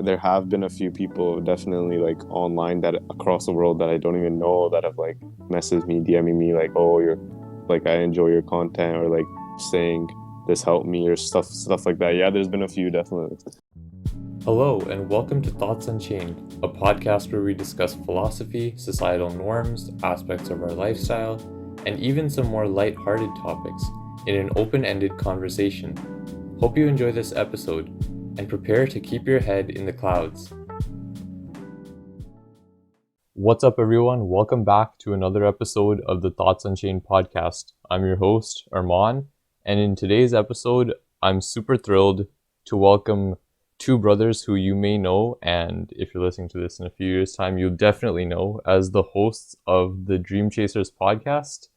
there have been a few people definitely like online that across the world that I don't even know that have like messaged me, DMing me like, oh, you're like, I enjoy your content, or like saying this helped me, or stuff like that. Yeah, there's been a few definitely. Hello, and welcome to Thoughts Unchained, a podcast where we discuss philosophy, societal norms, aspects of our lifestyle, and even some more light-hearted topics in an open-ended conversation. Hope you enjoy this episode, and prepare to keep your head in the clouds. What's up, everyone? Welcome back to another episode of the Thoughts Unchained Podcast. I'm your host, Armaan, and in today's episode, I'm super thrilled to welcome two brothers who you may know, and if you're listening to this in a few years' time, you'll definitely know as the hosts of the DreamChaserz Podcast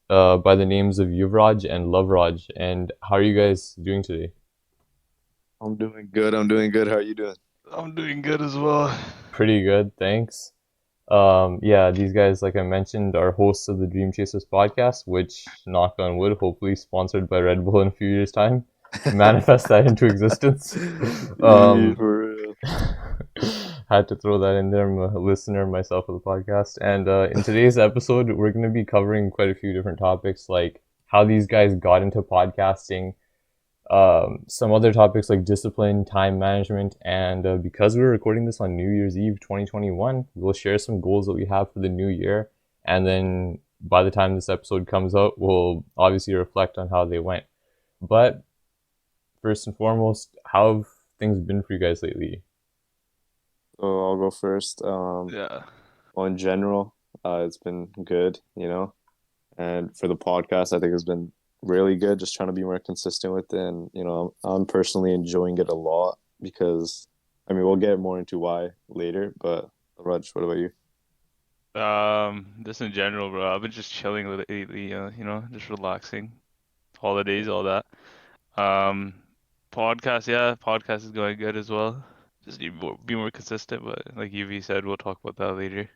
by the names of Yuvraj and Lavraj. And how are you guys doing today? I'm doing good. How are you doing? I'm doing good as well. Pretty good, thanks. These guys, like I mentioned, are hosts of the DreamChaserz Podcast, which, knock on wood, hopefully sponsored by Red Bull in a few years' time. Manifest that into existence. For real. Had to throw that in there. I'm a listener myself of the podcast. And in today's episode, we're going to be covering quite a few different topics, like how these guys got into podcasting, some other topics like discipline, time management, and because we're recording this on New Year's Eve 2021, we'll share some goals that we have for the new year. And then by the time this episode comes out, we'll obviously reflect on how they went. But first and foremost, how have things been for you guys lately? So I'll go first. Well, in general, it's been good, and for the podcast, I think it's been really good, just trying to be more consistent with it. And, I'm personally enjoying it a lot because, we'll get more into why later, but Raj, what about you? Just in general, bro, I've been just chilling lately, just relaxing. Holidays, all that. Podcast is going good as well. Just need to be more consistent, but like UV said, we'll talk about that later.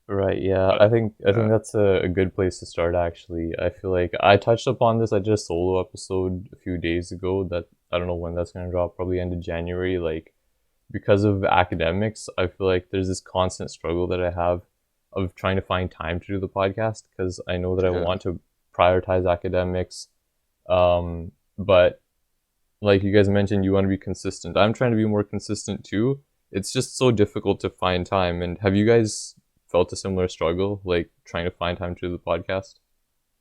Right, yeah. But, I think that's a good place to start, actually. I feel like I touched upon this. I did a solo episode a few days ago that I don't know when that's going to drop, probably end of January. Like, because of academics, I feel like there's this constant struggle that I have of trying to find time to do the podcast, because I know that I want to prioritize academics. But like you guys mentioned, you want to be consistent. I'm trying to be more consistent too. It's just so difficult to find time. And have you guys felt a similar struggle, like trying to find time to do the podcast?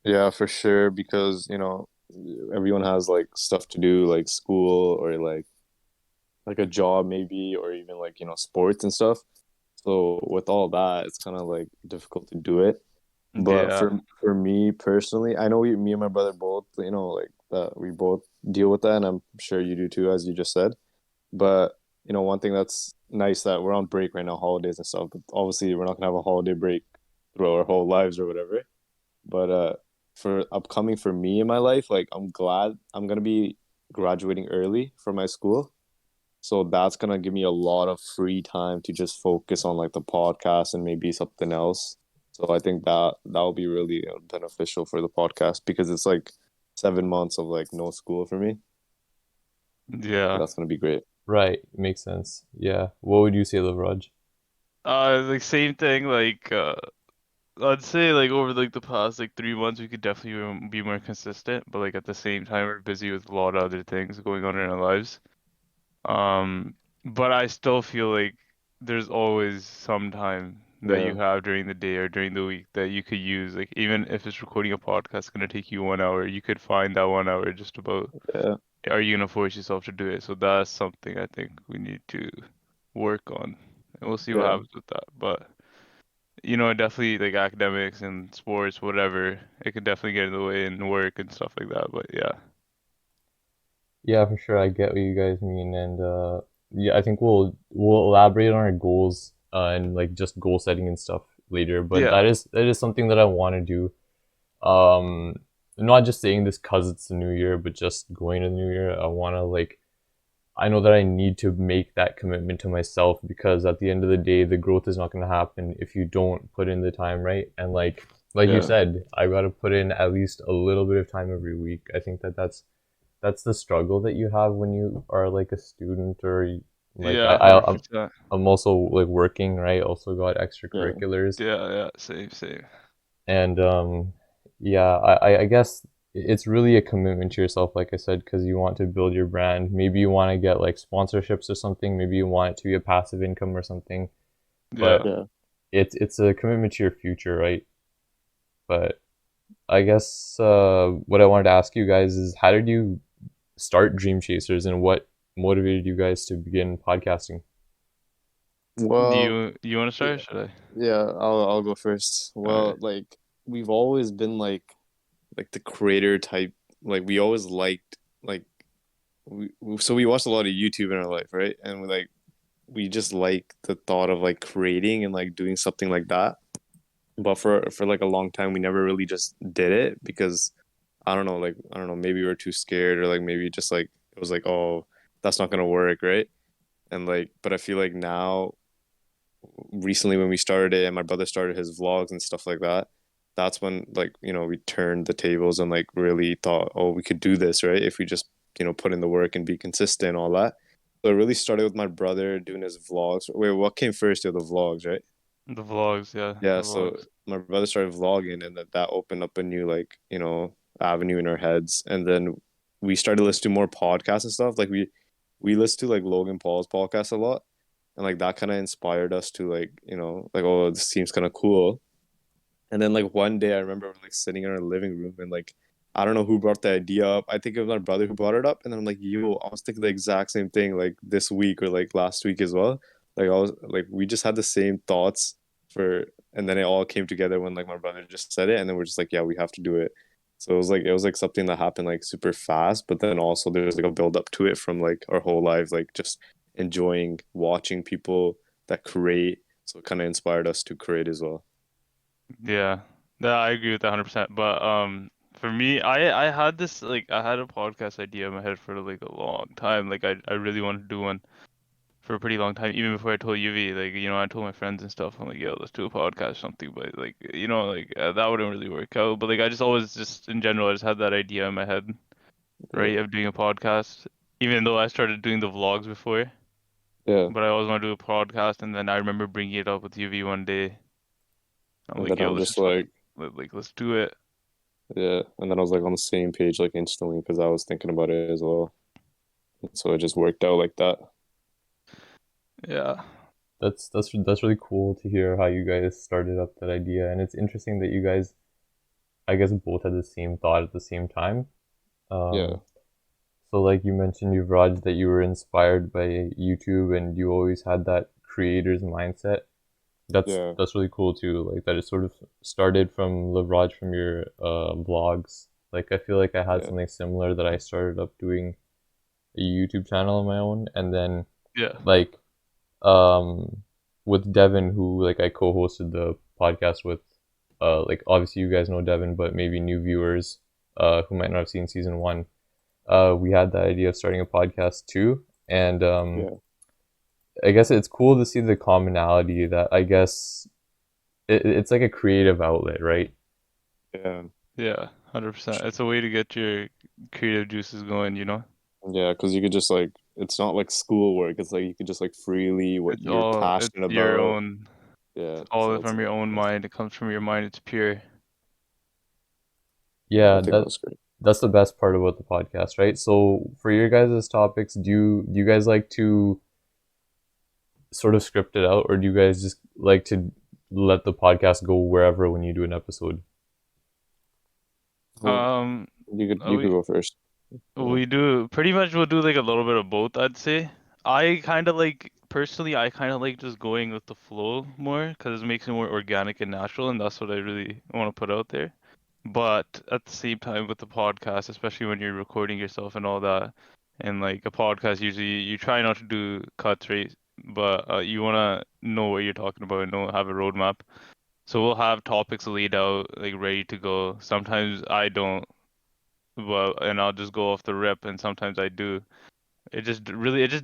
Yeah, for sure, because, everyone has like stuff to do, like school or like a job maybe, or even like, sports and stuff. So with all that, it's kind of like difficult to do it. But for me personally, I know me and my brother both, we both deal with that, and I'm sure you do too, as you just said. But, one thing that's nice that we're on break right now, holidays and stuff, but obviously we're not gonna have a holiday break throughout our whole lives or whatever. But for upcoming for me in my life, like I'm glad I'm gonna be graduating early from my school. So that's gonna give me a lot of free time to just focus on like the podcast and maybe something else. So I think that will be really beneficial for the podcast, because it's like 7 months of like no school for me. Yeah. That's gonna be great. Right, makes sense. Yeah. What would you say, Lavraj? Like same thing. Like, I'd say like over like the past like 3 months, we could definitely be more consistent. But like at the same time, we're busy with a lot of other things going on in our lives. But I still feel like there's always some time that you have during the day or during the week that you could use. Like even if it's recording a podcast gonna take you 1 hour, you could find that 1 hour just about. Yeah. Are you gonna force yourself to do it? So that's something I think we need to work on. And we'll see what happens with that. But definitely like academics and sports, whatever, it could definitely get in the way and work and stuff like that. But yeah. Yeah, for sure. I get what you guys mean, and I think we'll elaborate on our goals and like just goal setting and stuff later. But that is something that I want to do. I'm not just saying this because it's the new year, but just going to the new year, I know that I need to make that commitment to myself, because at the end of the day, the growth is not going to happen if you don't put in the time, right? And like you said, I got to put in at least a little bit of time every week. I think that's that's the struggle that you have when you are like a student, or like Yeah, 100%. I'm also like working, right? Also got Yeah. extracurriculars. Yeah, same. And yeah, I guess it's really a commitment to yourself, like I said, because you want to build your brand. Maybe you want to get like sponsorships or something. Maybe you want it to be a passive income or something. Yeah. But Yeah. it's a commitment to your future, right? But I guess what I wanted to ask you guys is, how did you start Dream Chasers, and what motivated you guys to begin podcasting? Do Well, you want to start, yeah, or should I? yeah, I'll go first. Alright. Well, like we've always been like the creator type. Like we always liked like so we watched a lot of YouTube in our life, right? And we just like the thought of like creating and like doing something like that. But for like a long time, we never really just did it because I don't know, maybe we were too scared or like maybe just like it was like, oh, that's not gonna work, right? And like, but I feel like now, recently when we started it and my brother started his vlogs and stuff like that, that's when like we turned the tables and like really thought, oh, we could do this, right? If we just put in the work and be consistent, all that. So it really started with my brother doing his vlogs. Wait, what came first? The vlogs, right? The vlogs, yeah, Yeah, the so vlogs. my brother started vlogging, and that opened up a new like avenue in our heads, and then we started listening to more podcasts and stuff. Like we listened to like Logan Paul's podcast a lot, and like that kind of inspired us to like like, oh, this seems kind of cool. And then like one day I remember like sitting in our living room, and like I don't know who brought the idea up. I think it was my brother who brought it up, and then I'm like, yo, I was thinking the exact same thing like this week or like last week as well. Like I was like, we just had the same thoughts for, and then it all came together when like my brother just said it, and then we're just like, yeah, we have to do it. So it was like something that happened like super fast, but then also there's like a build up to it from like our whole lives, like just enjoying watching people that create. So it kind of inspired us to create as well. Yeah, yeah, I agree with that 100%. But for me, I had this like I had a podcast idea in my head for like a long time. Like I really wanted to do one for a pretty long time, even before I told UV. Like I told my friends and stuff. I'm like, yo, let's do a podcast or something. But like that wouldn't really work out. But like I just always just in general I just had that idea in my head, Yeah. right, of doing a podcast. Even though I started doing the vlogs before, Yeah. but I always want to do a podcast. And then I remember bringing it up with UV one day. I'm And like, then yo, I'm let's just just fucking like, let's do it. yeah. And then I was like on the same page like instantly because I was thinking about it as well. So it just worked out like that. Yeah. That's really cool to hear how you guys started up that idea, and it's interesting that you guys, I guess, both had the same thought at the same time. Yeah. So like you mentioned, Yuvraj, that you were inspired by YouTube and you always had that creator's mindset. Yeah. That's really cool too. Like that it sort of started from Lavraj, from your vlogs. Like I feel like I had Yeah. something similar, that I started up doing a YouTube channel on my own, and then Yeah. like um with Devin, who like I co-hosted the podcast with. Like obviously you guys know Devin, but maybe new viewers who might not have seen season one. We had the idea of starting a podcast too, and Yeah. I guess it's cool to see the commonality that, I guess, it's like a creative outlet, right? Yeah. Yeah. 100%. It's a way to get your creative juices going, Yeah. Because you could just like, it's not like schoolwork. It's like you could just like freely what you're It's passionate your about. own, Yeah. it's all So from your own mind. It comes from your mind. It's pure. I Yeah, think that was great. that's the best part about the podcast, right? So for your guys' topics, do you guys like to sort of script it out, or do you guys just like to let the podcast go wherever when you do an episode? Well, Um, you could we go first. Yeah. we do pretty much we'll do like a little bit of both, I'd say. I kind of like personally, I kind of like just going with the flow more because it makes it more organic and natural, and that's what I really want to put out there. But at the same time, with the podcast, especially when you're recording yourself and all that, and like a podcast, usually you try not to do cuts, right? But you want to know what you're talking about and have a roadmap. So we'll have topics laid out, like ready to go. Sometimes I don't, and I'll just go off the rip, and sometimes I do. It just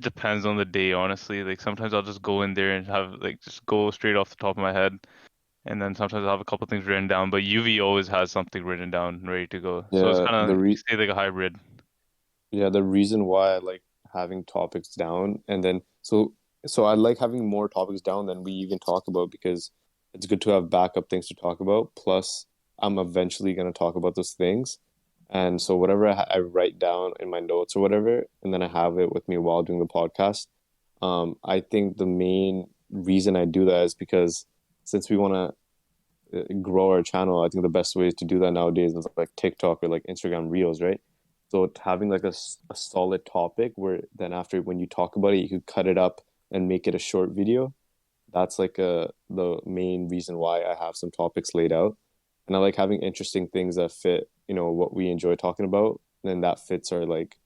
depends on the day, honestly. Like sometimes I'll just go in there and have like just go straight off the top of my head, and then sometimes I'll have a couple things written down. But UV always has something written down, ready to go. So it's Yeah. kind of, you say, like a hybrid. Yeah, the reason why I like having topics down, and then so I like having more topics down than we even talk about, because it's good to have backup things to talk about. Plus, I'm eventually gonna talk about those things, and so whatever I write down in my notes or whatever, and then I have it with me while doing the podcast. I think the main reason I do that is because since we want to grow our channel, I think the best way to do that nowadays is like TikTok or like Instagram Reels, right? So having like a solid topic where then after when you talk about it, you could cut it up and make it a short video. That's like the main reason why I have some topics laid out. And I like having interesting things that fit, what we enjoy talking about. And then that fits our like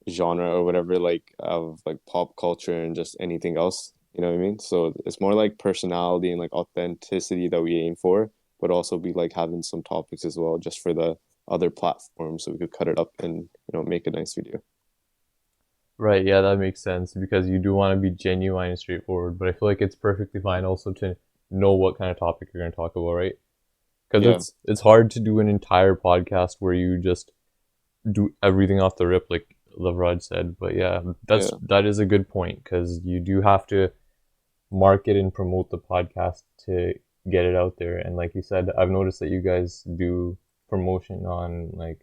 genre or whatever, like of like pop culture and just anything else. You know what I mean? So it's more like personality and like authenticity that we aim for, but also be like having some topics as well, just for the other platforms, so we could cut it up and make a nice video. Right, yeah, that makes sense because you do want to be genuine and straightforward, but I feel like it's perfectly fine also to know what kind of topic you're going to talk about, right? Because Yeah, it's hard to do an entire podcast where you just do everything off the rip, like Lavraj said. But yeah, yeah, that is a good point because you do have to market and promote the podcast to get it out there. And like you said, I've noticed that you guys do promotion on like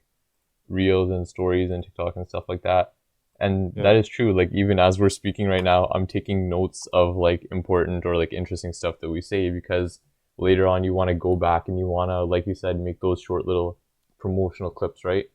reels and stories and TikTok and stuff like that. And yeah, that is true. Like even as we're speaking right now, I'm taking notes of like important or like interesting stuff that we say because later on you want to go back and you want to, like you said, make those short little promotional clips, right?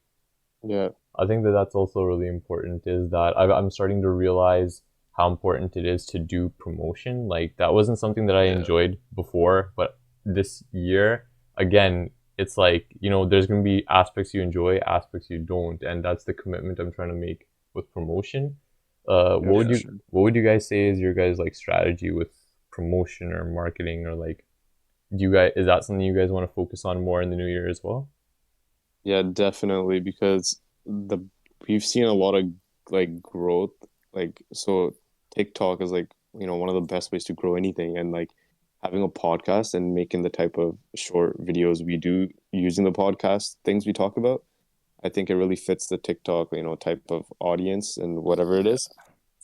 yeah, I think that that's also really important is that I'm starting to realize how important it is to do promotion. Like that wasn't something that I Yeah. enjoyed before, but this year, again, it's like, there's going to be aspects you enjoy, aspects you don't. And that's the commitment I'm trying to make with promotion. yeah, for sure. What would you guys say is your guys like strategy with promotion or marketing or like, is that something you guys want to focus on more in the new year as well? Yeah, definitely, because the we've seen a lot of like growth. Like, so TikTok is like, one of the best ways to grow anything, and like having a podcast and making the type of short videos we do using the podcast, things we talk about, I think it really fits the TikTok, type of audience and whatever it is.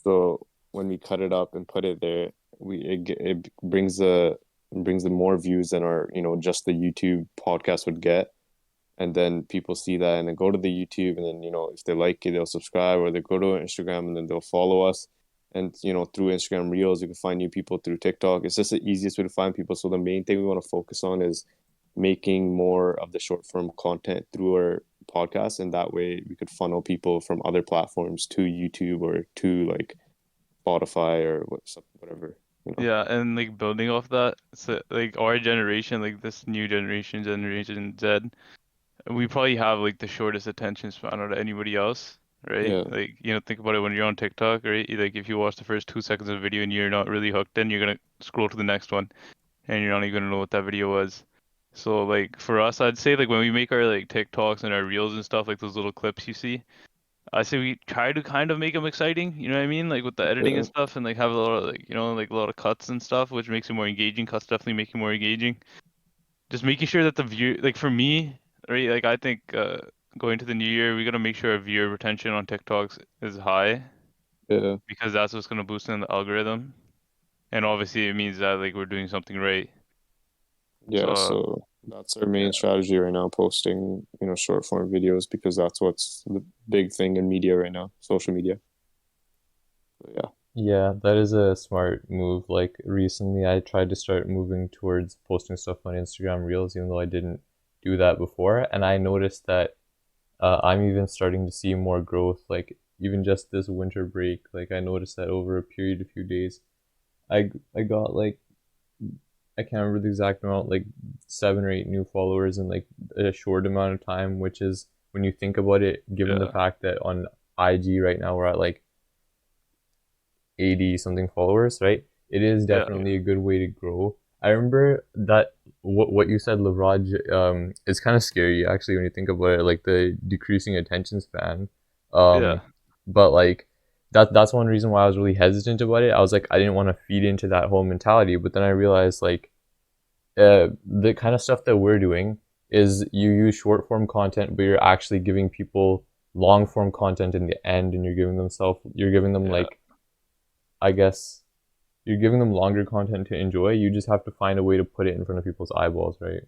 So when we cut it up and put it there, it brings the more views than our, just the YouTube podcast would get. And then people see that and then go to the YouTube, and then if they like it, they'll subscribe, or they go to Instagram and then they'll follow us. And through Instagram Reels, you can find new people. Through TikTok, it's just the easiest way to find people. So the main thing we want to focus on is making more of the short form content through our podcast, and that way we could funnel people from other platforms to YouTube or to like Spotify or whatever. Yeah, and like building off that, so like our generation, like this new generation, Generation Z, we probably have like the shortest attention span out of anybody else, right? Yeah, Like, think about it when you're on TikTok, right? Like if you watch the first 2 seconds of a video and you're not really hooked in, you're gonna scroll to the next one and you're not even gonna know what that video was. So like for us, I'd say like when we make our like TikToks and our reels and stuff, like those little clips you see, I say we try to kind of make them exciting, you know what I mean? Like with the editing yeah, and stuff, and like have a lot of like, like a lot of cuts and stuff, which makes it more engaging. Cuts definitely make it more engaging. Just making sure that the view, like for me, right? Like I think going to the new year, we gotta make sure our viewer retention on TikToks is high yeah, because that's what's gonna boost in the algorithm. And obviously it means that like we're doing something right. yeah. So So that's our main yeah, strategy right now, posting, short form videos, because that's what's the big thing in media right now, social media. So, yeah. Yeah, that is a smart move. Like recently, I tried to start moving towards posting stuff on Instagram Reels, even though I didn't do that before. And I noticed that I'm even starting to see more growth. Like even just this winter break, like I noticed that over a period of few days, I got like I can't remember the exact amount, like 7 or 8 new followers in like a short amount of time, which is when you think about it, given the yeah, fact that on IG right now we're at like 80 something followers, right? It is yeah, definitely a good way to grow. I remember that what you said, Lavraj, is kind of scary actually when you think about it, like the decreasing attention span. yeah, Um, but like that's one reason why I was really hesitant about it. I was like, I didn't want to feed into that whole mentality, but then I realized like the kind of stuff that we're doing is you use short form content, but you're actually giving people long form content in the end, and you're giving them Yeah. like, I guess you're giving them longer content to enjoy. You just have to find a way to put it in front of people's eyeballs, right?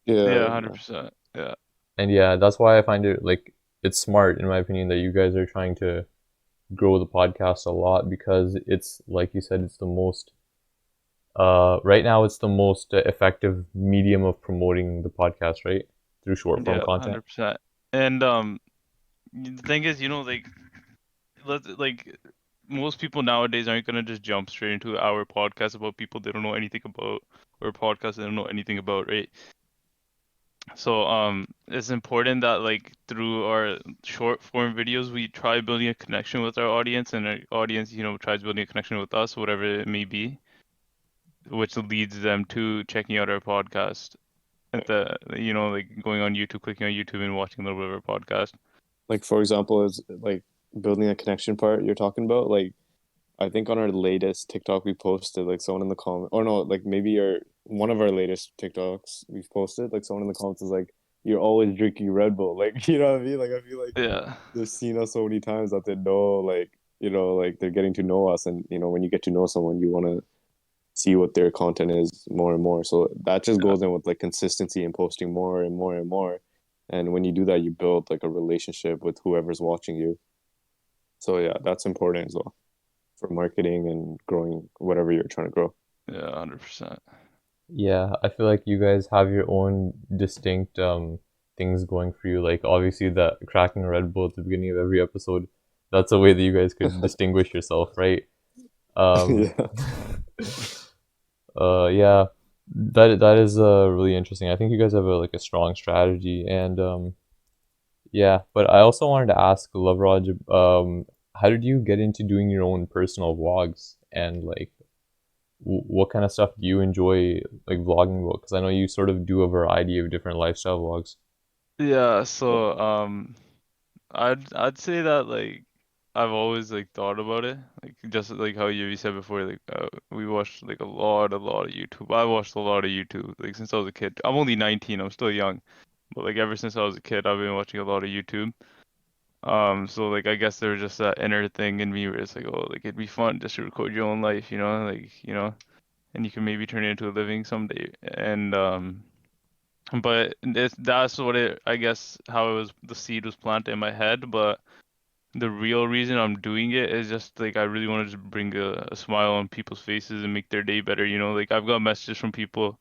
Yeah, Yeah, 100%. Yeah. And yeah, that's why I find it like it's smart in my opinion that you guys are trying to grow the podcast a lot, because it's like you said, it's the most right now it's the most effective medium of promoting the podcast, right? Through short form Yeah, content. 100%. And the thing is, like like most people nowadays aren't gonna just jump straight into our podcast about people they don't know anything about, or podcasts they don't know anything about, right? So it's important that like through our short form videos we try building a connection with our audience, and our audience, tries building a connection with us, whatever it may be, which leads them to checking out our podcast at like going on YouTube, clicking on YouTube and watching a little bit of our podcast. like for example, is like building a connection part you're talking about. Like I think on our latest TikTok we posted, like someone in the comment, or no, like maybe one of our latest TikToks we've posted, like someone in the comments is like, "You're always drinking Red Bull," like you know what I mean? Like I feel like Yeah. they've seen us so many times that they know, like like they're getting to know us, and when you get to know someone, you want to see what their content is more and more. So that just Yeah. goes in with like consistency and posting more and more and more. And when you do that, you build like a relationship with whoever's watching you. So yeah, that's important as well for marketing and growing whatever you're trying to grow. Yeah, 100%. Yeah, I feel like you guys have your own distinct things going for you. Like obviously the cracking a Red Bull at the beginning of every episode, that's a way that you guys could distinguish yourself, right? Um Yeah. yeah, that is really interesting. I think you guys have like a strong strategy, and yeah, but I also wanted to ask Lavraj, how did you get into doing your own personal vlogs, and like what kind of stuff do you enjoy like vlogging about? Because I know you sort of do a variety of different lifestyle vlogs. Yeah, so I'd say that like I've always like thought about it, like just like how you said before, like we watched like a lot of YouTube. I watched a lot of YouTube like since I was a kid. I'm only 19, I'm still young, but like ever since I was a kid, I've been watching a lot of YouTube. So like I guess there was just that inner thing in me where it's like, oh, like it'd be fun just to record your own life, like and you can maybe turn it into a living someday. And but that's what it, I guess, how it was, the seed was planted in my head. But the real reason I'm doing it is just like I really want to just bring a smile on people's faces and make their day better. Like I've got messages from people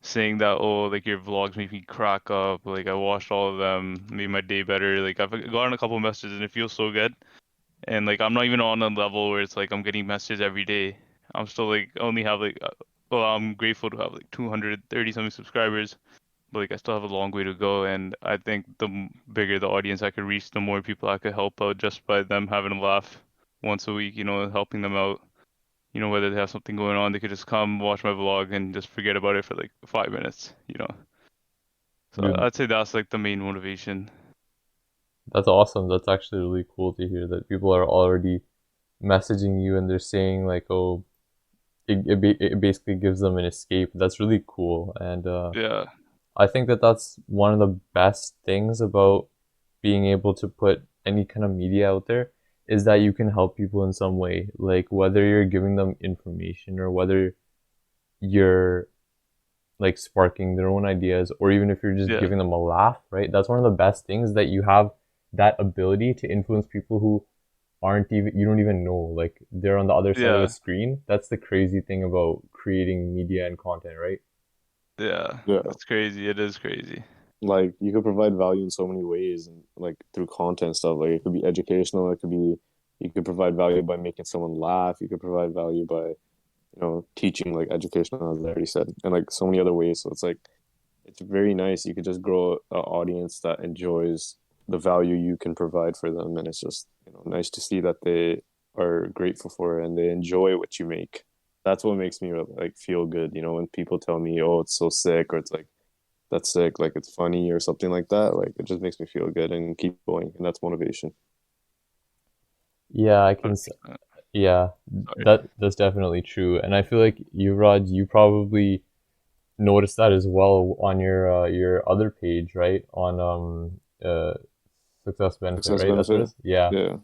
saying that, oh, like your vlogs make me crack up. Like I watched all of them, made my day better. Like I've gotten a couple messages and it feels so good. And like I'm not even on a level where it's like I'm getting messages every day. I'm still like only have like well, I'm grateful to have like 230 something subscribers, but like I still have a long way to go. And I think the bigger the audience I could reach, the more people I could help out just by them having a laugh once a week, helping them out. Whether they have something going on, they could just come watch my vlog and just forget about it for like 5 minutes. So Dude, I'd say that's like the main motivation. that's awesome. That's actually really cool to hear that people are already messaging you and they're saying like, oh, it basically gives them an escape. That's really cool. And Yeah. I think that that's one of the best things about being able to put any kind of media out there, is that you can help people in some way. Like whether you're giving them information, or whether you're like sparking their own ideas, or even if you're just Yeah. giving them a laugh, right? That's one of the best things, that you have that ability to influence people who aren't even, you don't even know, like they're on the other side of a Yeah. screen. That's the crazy thing about creating media and content, right? Yeah. Yeah. It's crazy. It is crazy. Like you could provide value in so many ways, and like through content stuff. Like it could be educational, it could be, you could provide value by making someone laugh, you could provide value by teaching, like educational, as I already said, and like so many other ways. So it's like it's very nice. You could just grow an audience that enjoys the value you can provide for them, and it's just nice to see that they are grateful for it and they enjoy what you make. That's what makes me like feel good. When people tell me, "Oh, it's so sick," or it's like, "That's sick," like it's funny or something like that. Like it just makes me feel good and keep going, and that's motivation. Yeah, I can. 100%. Yeah, Sorry. that's definitely true, and I feel like you, Rod, you probably noticed that as well on your other page, right? On Success Benefit, Success right? That's what it benefit. is? Yeah. Yeah.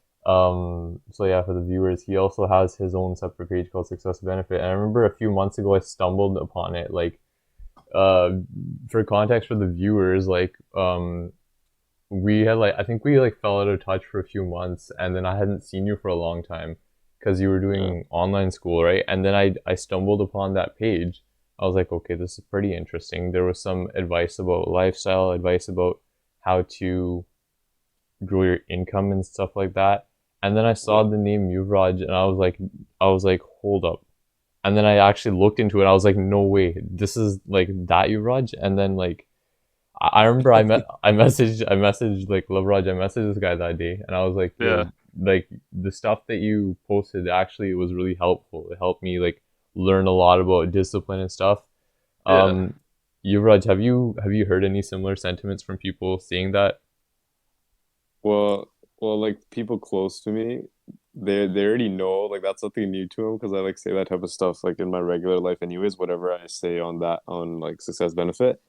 So yeah, for the viewers, he also has his own separate page called Success Benefit. And I remember a few months ago I stumbled upon it. Like, for context for the viewers, like, we had like I think we like fell out of touch for a few months, and then I hadn't seen you for a long time because you were Yeah. doing online school, right? And then I stumbled upon that page. I was like, okay, this is pretty interesting. There was some advice about lifestyle, advice about how to grow your income and stuff like that. And then I saw Yeah. the name Yuvraj, and I was like, hold up. And then I actually looked into it. I was like, no way, this is like that Yuvraj. And then like I remember I messaged like Lavraj. I messaged this guy that day, and I was like, Yeah. yo, like the stuff that you posted actually was really helpful. It helped me like learn a lot about discipline and stuff. Yeah. Yuvraj, have you heard any similar sentiments from people saying that? Well, like people close to me, they already know like that's nothing new to them because I like say that type of stuff like in my regular life anyways, whatever I say on that on like success benefit.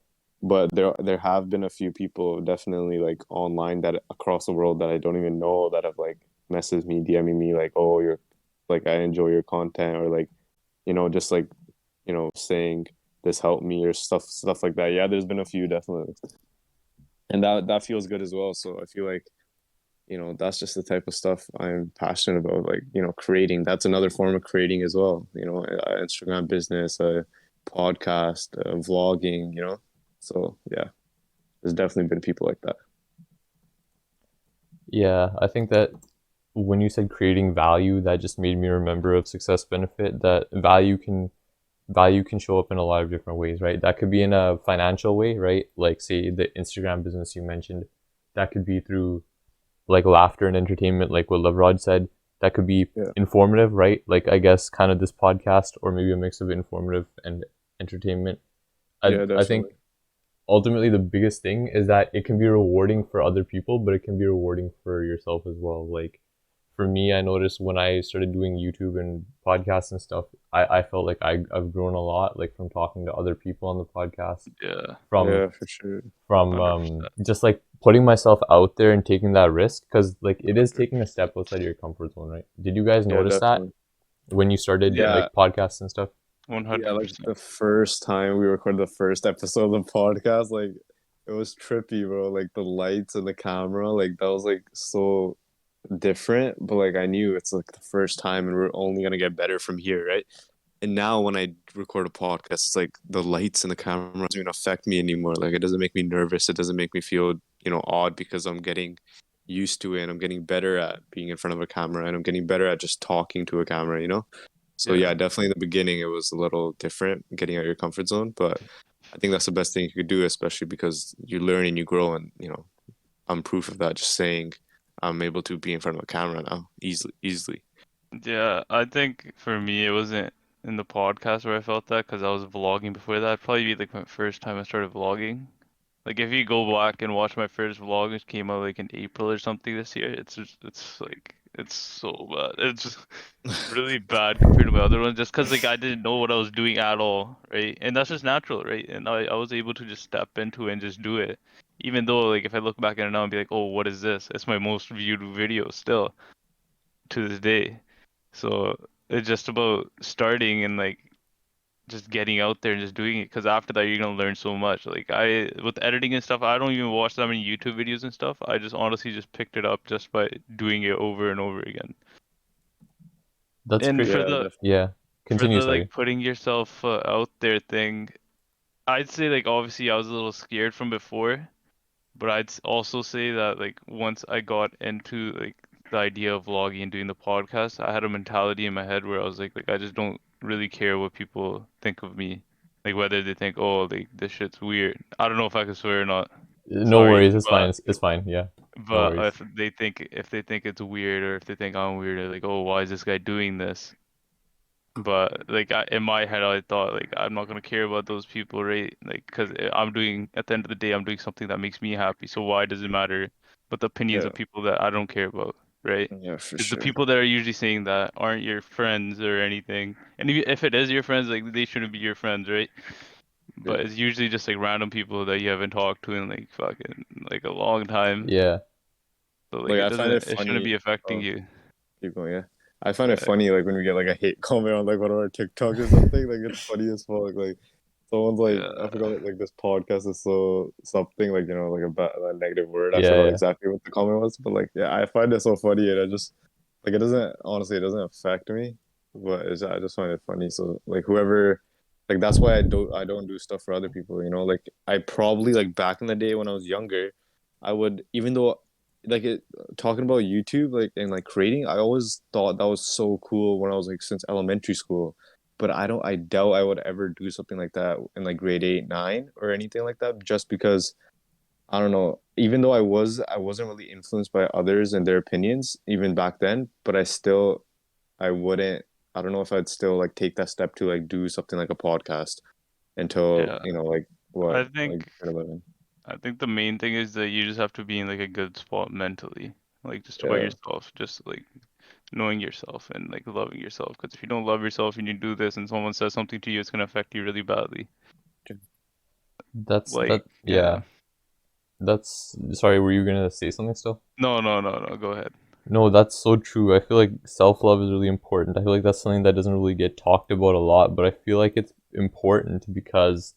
But there have been a few people definitely like online that across the world that I don't even know that have like messaged me, DMing me like, oh, you're like I enjoy your content or like, just like, saying this helped me or stuff like that. Yeah, there's been a few definitely. And that feels good as well. So I feel like that's just the type of stuff I'm passionate about, like, creating. That's another form of creating as well, Instagram business, podcast, vlogging, so yeah, there's definitely been people like that. Yeah, I think that when you said creating value, that just made me remember of success benefit that value can show up in a lot of different ways, right? That could be in a financial way, right? Like say the Instagram business you mentioned, that could be through like laughter and entertainment, like what Lavraj said. That could be Yeah. informative, right? Like I guess kind of this podcast, or maybe a mix of informative and entertainment. I Yeah, I think definitely. ultimately the biggest thing is that it can be rewarding for other people, but it can be rewarding for yourself as well. Like for me, I noticed when I started doing YouTube and podcasts and stuff, I felt like I've grown a lot, like from talking to other people on the podcast, Yeah. from Yeah, for sure. from 100%. just like putting myself out there and taking that risk, because like it is taking a step outside your comfort zone, right? Did you guys Yeah, notice that definitely. when you started Yeah. Yeah. like podcasts and stuff? Yeah, like 100%. the first time we recorded the first episode of the podcast, like it was trippy, bro. Like the lights and the camera, like that was like so different, but like I knew it's like the first time and we're only gonna get better from here, right? And now when I record a podcast, it's like the lights and the camera doesn't even affect me anymore. Like it doesn't make me nervous. It doesn't make me feel, odd because I'm getting used to it and I'm getting better at being in front of a camera and I'm getting better at just talking to a camera. So Yeah. yeah, definitely in the beginning it was a little different getting out of your comfort zone, but I think that's the best thing you could do, especially because you learn and you grow and I'm proof of that just saying I'm able to be in front of a camera now easily. Yeah, I think for me it wasn't in the podcast where I felt that because I was vlogging before that. It'd probably be like my first time I started vlogging. Like if you go back and watch my first vlog, which came out like in April or something this year, it's like it's so bad. It's just really bad compared to my other ones, just because like I didn't know what I was doing at all, right? And that's just natural, right? And I was able to just step into it and just do it. Even though like if I look back at it now and be like, oh, what is this? It's my most viewed video still to this day. So it's just about starting and like just getting out there and just doing it. Because after that, you're gonna learn so much. Like with editing and stuff, I don't even watch that many YouTube videos and stuff. I just honestly just picked it up just by doing it over and over again. That's And great. Yeah, definitely. Yeah, for continue. the Sorry. like putting yourself out there thing, I'd say like obviously I was a little scared from before, but also say that like once I got into like the idea of vlogging and doing the podcast, I had a mentality in my head where I was like I just don't really care what people think of me. Like whether they think, oh, like this shit's weird. I don't know if I can swear or not. No Sorry, worries, it's fine. It's fine. Yeah, no but worries. if they think it's weird or if they think I'm weird, they're like, oh, why is this guy doing this? But like in my head, I thought like I'm not gonna care about those people, right? Like because I'm doing at the end of the day, I'm doing something that makes me happy. So why does it matter? But the opinions Yeah, of people that I don't care about, right? yeah, for Because the sure. people that are usually saying that aren't your friends or anything. And if it is your friends, like they shouldn't be your friends, right? But Yeah, it's usually just like random people that you haven't talked to in like fucking like a long time. Yeah, So like Like I find it it shouldn't be funny. affecting Oh, you. keep going. Yeah, I find it Yeah. funny like when we get like a hate comment on like one of our TikToks or something. Like it's funny as fuck. Like someone's like, I Yeah. forgot like this podcast is so something like like a negative word. I Yeah, forgot yeah. exactly what the comment was, but like yeah, I find it so funny and I just like it doesn't honestly it doesn't affect me, but I just find it funny. So like whoever like that's why I don't do stuff for other people. Like I probably like back in the day when I was younger, I would even though like talking about YouTube like and like creating, I always thought that was so cool when I was like since elementary school. But I doubt I would ever do something like that in like grade 8, 9 or anything like that just because I don't know, even though I wasn't really influenced by others and their opinions even back then, but I wouldn't I don't know if I'd still like take that step to like do something like a podcast until, Yeah. like what, I like think 11. I think the main thing is that you just have to be in like a good spot mentally. Like just about Yeah. yourself, just like knowing yourself and like loving yourself. Because if you don't love yourself and you do this and someone says something to you, it's gonna affect you really badly. That's Like, that. Yeah, that's. Sorry, were you gonna say something still? No. Go ahead. No, that's so true. I feel like self-love is really important. I feel like that's something that doesn't really get talked about a lot, but I feel like it's important because,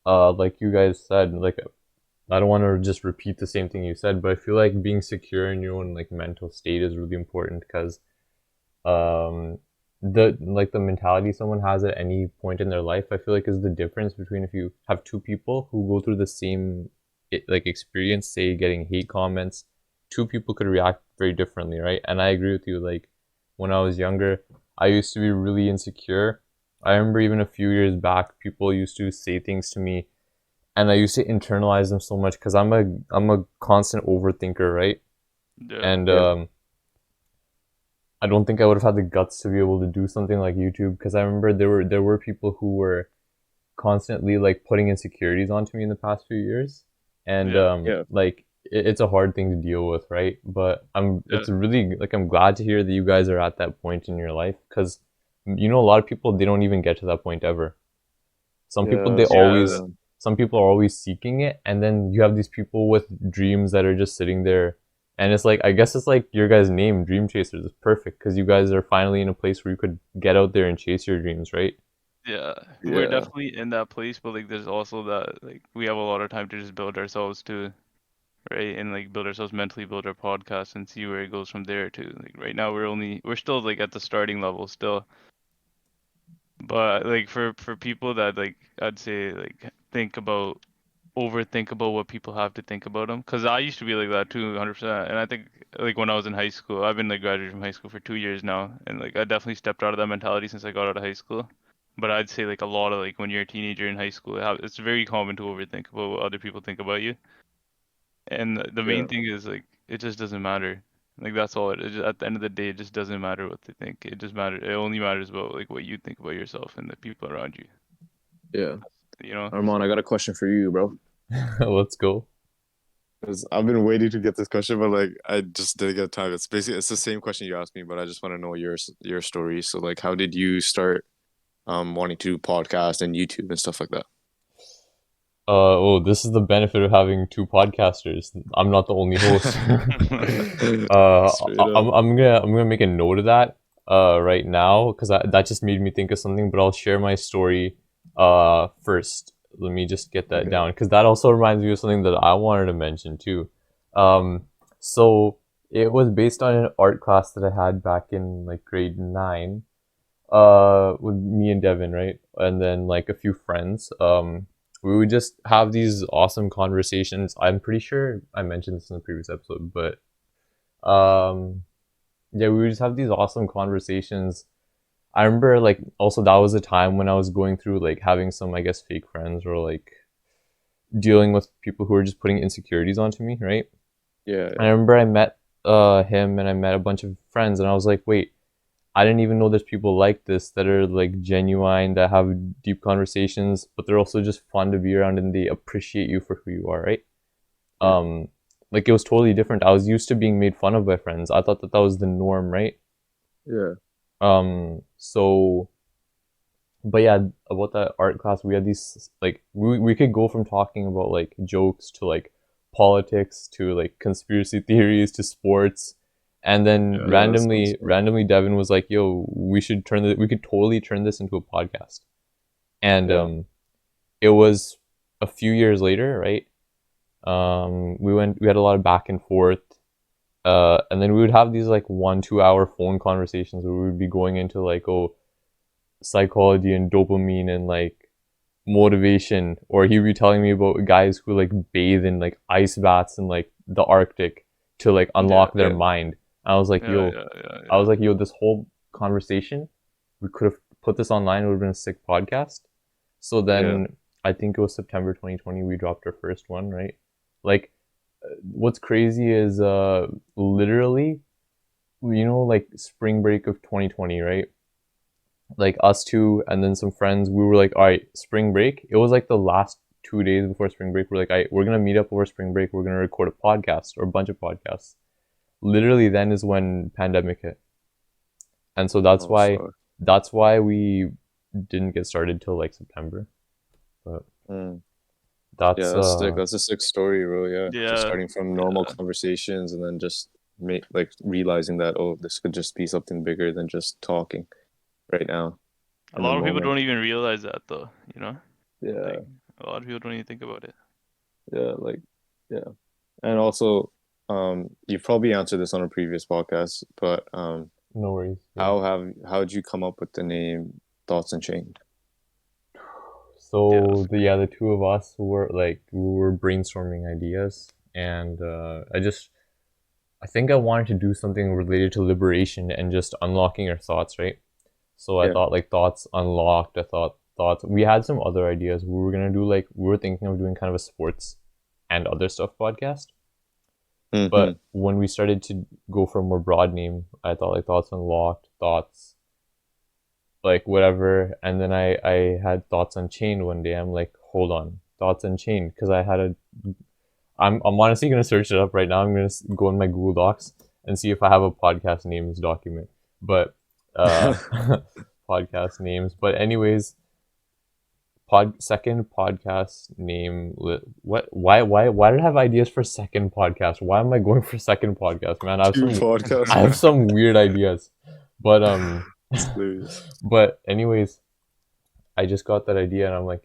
like you guys said, like I don't want to just repeat the same thing you said, but I feel like being secure in your own like mental state is really important because um the mentality someone has at any point in their life, I feel like is the difference between if you have two people who go through the same like experience, say getting hate comments, two people could react very differently, right? And I agree with you, like when I was younger, I used to be really insecure. I remember even a few years back people used to say things to me and I used to internalize them so much because I'm a constant overthinker, right? Yeah. And Yeah. I don't think I would have had the guts to be able to do something like YouTube because I remember there were people who were constantly like putting insecurities onto me in the past few years, and Yeah. Yeah. like it's a hard thing to deal with, right? But Yeah. it's really like I'm glad to hear that you guys are at that point in your life because a lot of people they don't even get to that point ever. Some people Yeah, they that's true, Yeah. always man. some people are always seeking it, and then you have these people with dreams that are just sitting there. And it's like I guess it's like your guys' name, Dream Chasers, is perfect because you guys are finally in a place where you could get out there and chase your dreams, right? Yeah. We're Yeah. definitely in that place, but like there's also that like we have a lot of time to just build ourselves too, right? And like build ourselves mentally, build our podcast and see where it goes from there too. Like right now we're still like at the starting level still. But like for people that like I'd say like overthink about what people have to think about them, because I used to be like that too, 100%. And I think like when I was in high school, I've been like graduated from high school for 2 years now, and like I definitely stepped out of that mentality since I got out of high school. But I'd say like a lot of like when you're a teenager in high school, it's very common to overthink about what other people think about you. And the Yeah. main thing is like it just doesn't matter. Like that's all it is. At the end of the day, it just doesn't matter what they think. It just matters. It only matters about like what you think about yourself and the people around you. Yeah. You know? Armaan, I got a question for you, bro. Let's go. 'Cause I've been waiting to get this question, but like I just didn't get time. It's the same question you asked me, but I just want to know your story. So like, how did you start wanting to do podcast and YouTube and stuff like that? Oh, this is the benefit of having two podcasters. I'm not the only host. Straight up. I'm gonna make a note of that right now because that just made me think of something. But I'll share my story first. Let me just get that Okay. down because that also reminds me of something that I wanted to mention too. So it was based on an art class that I had back in like grade 9 with me and Devin, right? And then like a few friends. We would just have these awesome conversations. I'm pretty sure I mentioned this in the previous episode, but um yeah, we would just have these awesome conversations. I remember like also that was a time when I was going through like having some I guess fake friends or like dealing with people who were just putting insecurities onto me, right? Yeah. I remember I met him and I met a bunch of friends and I was like, wait, I didn't even know there's people like this that are like genuine, that have deep conversations, but they're also just fun to be around and they appreciate you for who you are, right? Yeah. Like it was totally different. I was used to being made fun of by friends. I thought that that was the norm, right? Yeah. So, but yeah, about that art class, we had these like we could go from talking about like jokes to like politics to like conspiracy theories to sports. And then randomly Devin was like, yo, we could totally turn this into a podcast. And it was a few years later, right? We had a lot of back and forth. And then we would have these like 1-2 hour phone conversations where we would be going into like, psychology and dopamine and like motivation, or he'd be telling me about guys who like bathe in like ice baths in like the Arctic to like unlock their mind. I was like, I was like, yo, this whole conversation, we could have put this online. It would have been a sick podcast. So then I think it was September 2020, we dropped our first one, right? Like, what's crazy is literally, like spring break of 2020, right? Like us two and then some friends, we were like, all right, spring break. It was like the last 2 days before spring break. We're like, all right, we're going to meet up over spring break. We're going to record a podcast or a bunch of podcasts. Literally then is when pandemic hit. And so that's why we didn't get started till like September. But that's a sick story, bro. Yeah. Just starting from normal conversations and then just realizing that, this could just be something bigger than just talking right now. A lot of people don't even realize that though, Yeah. Like, a lot of people don't even think about it. Yeah. And also, you've probably answered this on a previous podcast, but no worries. How did you come up with the name Thoughts Unchained? So the two of us were brainstorming ideas, and I think I wanted to do something related to liberation and just unlocking our thoughts, right? So I thought like Thoughts Unlocked. I thought Thoughts. We had some other ideas. We were thinking of doing kind of a sports and other stuff podcast. Mm-hmm. But when we started to go for a more broad name, I thought like Thoughts Unlocked, Thoughts, like whatever. And then I had Thoughts Unchained one day. I'm like, hold on, Thoughts Unchained, because I'm honestly gonna search it up right now. I'm gonna go in my Google Docs and see if I have a podcast names document. But podcast names. But anyways, second podcast name. Why did I have ideas for second podcast? Why am I going for second podcast, man? I have some weird ideas. But but anyways, I just got that idea and I'm like,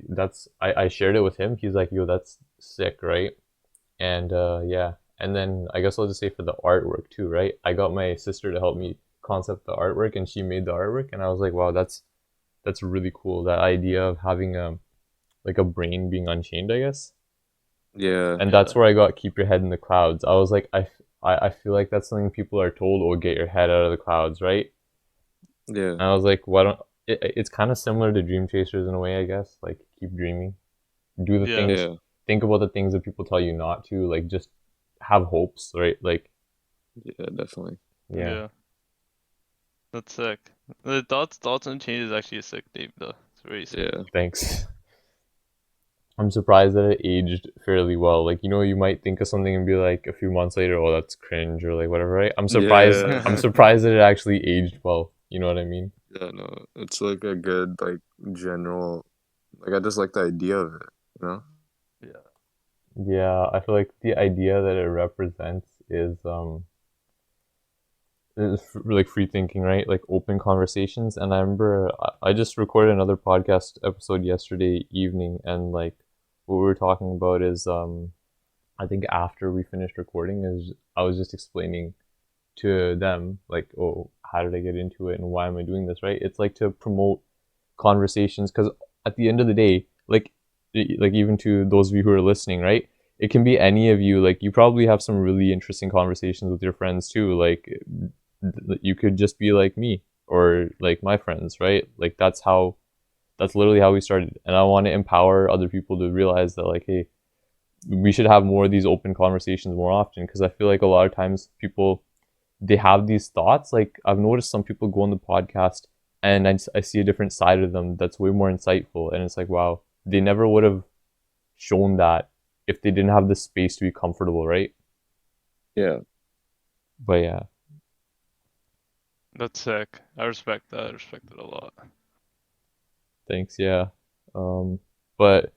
I shared it with him. He's like, yo, that's sick, right? And and then I guess I'll just say for the artwork too, right? I got my sister to help me concept the artwork and she made the artwork, and I was like, wow, that's really cool. That idea of having a brain being unchained, I guess. Yeah. And that's where I got keep your head in the clouds. I was like, I feel like that's something people are told, get your head out of the clouds, right? Yeah. And I was like, it's kind of similar to DreamChaserz in a way, I guess. Like, keep dreaming, do the things, think about the things that people tell you not to, like, just have hopes, right? Like, yeah, definitely. Yeah. That's sick. The Thoughts Unchained is actually a sick name, though. It's very sick. Yeah. Thanks. I'm surprised that it aged fairly well. Like, you might think of something and be like a few months later, oh, that's cringe or like whatever, right? I'm surprised. Yeah. I'm surprised that it actually aged well. You know what I mean? Yeah, no, it's like a good general. I just like the idea of it. Yeah, I feel like the idea that it represents is like free thinking, right? Like open conversations. And I remember I just recorded another podcast episode yesterday evening, and like what we were talking about is I think after we finished recording is I was just explaining to them like, oh, how did I get into it and why am I doing this, right? It's like to promote conversations, because at the end of the day, like even to those of you who are listening, right, it can be any of you. Like, you probably have some really interesting conversations with your friends too. Like, you could just be like me or like my friends, right? Like, that's literally how we started. And I want to empower other people to realize that, like, hey, we should have more of these open conversations more often, because I feel like a lot of times people, they have these thoughts. Like, I've noticed some people go on the podcast and I see a different side of them that's way more insightful, and it's like, wow, they never would have shown that if they didn't have the space to be comfortable, right? Yeah. But yeah. That's sick. I respect that. I respect it a lot. Thanks, yeah. But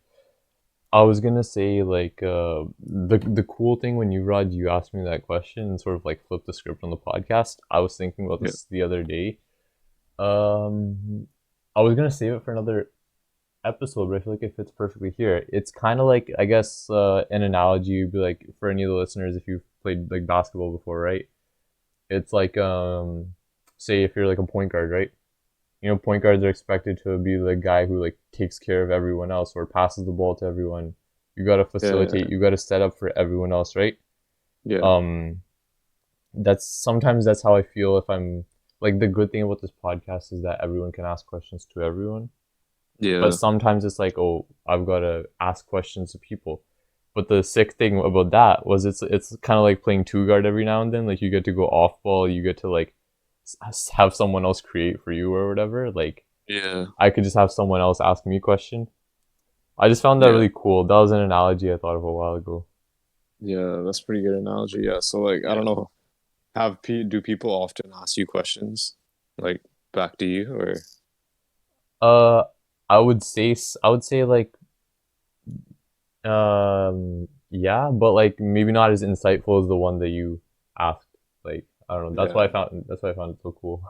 I was gonna say like the cool thing when you asked me that question and sort of like flipped the script on the podcast. I was thinking about Yeah. this the other day. I was gonna save it for another episode, but I feel like it fits perfectly here. It's kind of like, I guess, an analogy would be like, for any of the listeners, if you've played like basketball before, right? It's like say if you're like a point guard, right? You know, point guards are expected to be the guy who like takes care of everyone else or passes the ball to everyone. You gotta Yeah. facilitate, you gotta set up for everyone else, right? Yeah. Um, that's sometimes that's how I feel if I'm like, the good thing about this podcast is that everyone can ask questions to everyone. But Yeah. sometimes it's like, oh, I've got to ask questions to people. But the sick thing about that was it's kind of like playing two guard every now and then. Like you get to go off ball, you get to like have someone else create for you or whatever. Like Yeah. I could just have someone else ask me a question. I just found that Yeah. really cool. That was an analogy I thought of a while ago. Yeah. That's a pretty good analogy. Yeah. So like, I Yeah. don't know, do people often ask you questions like back to you or? Uh, I would say like yeah, but like maybe not as insightful as the one that you asked. Like I don't know. Yeah. That's why I found it so cool.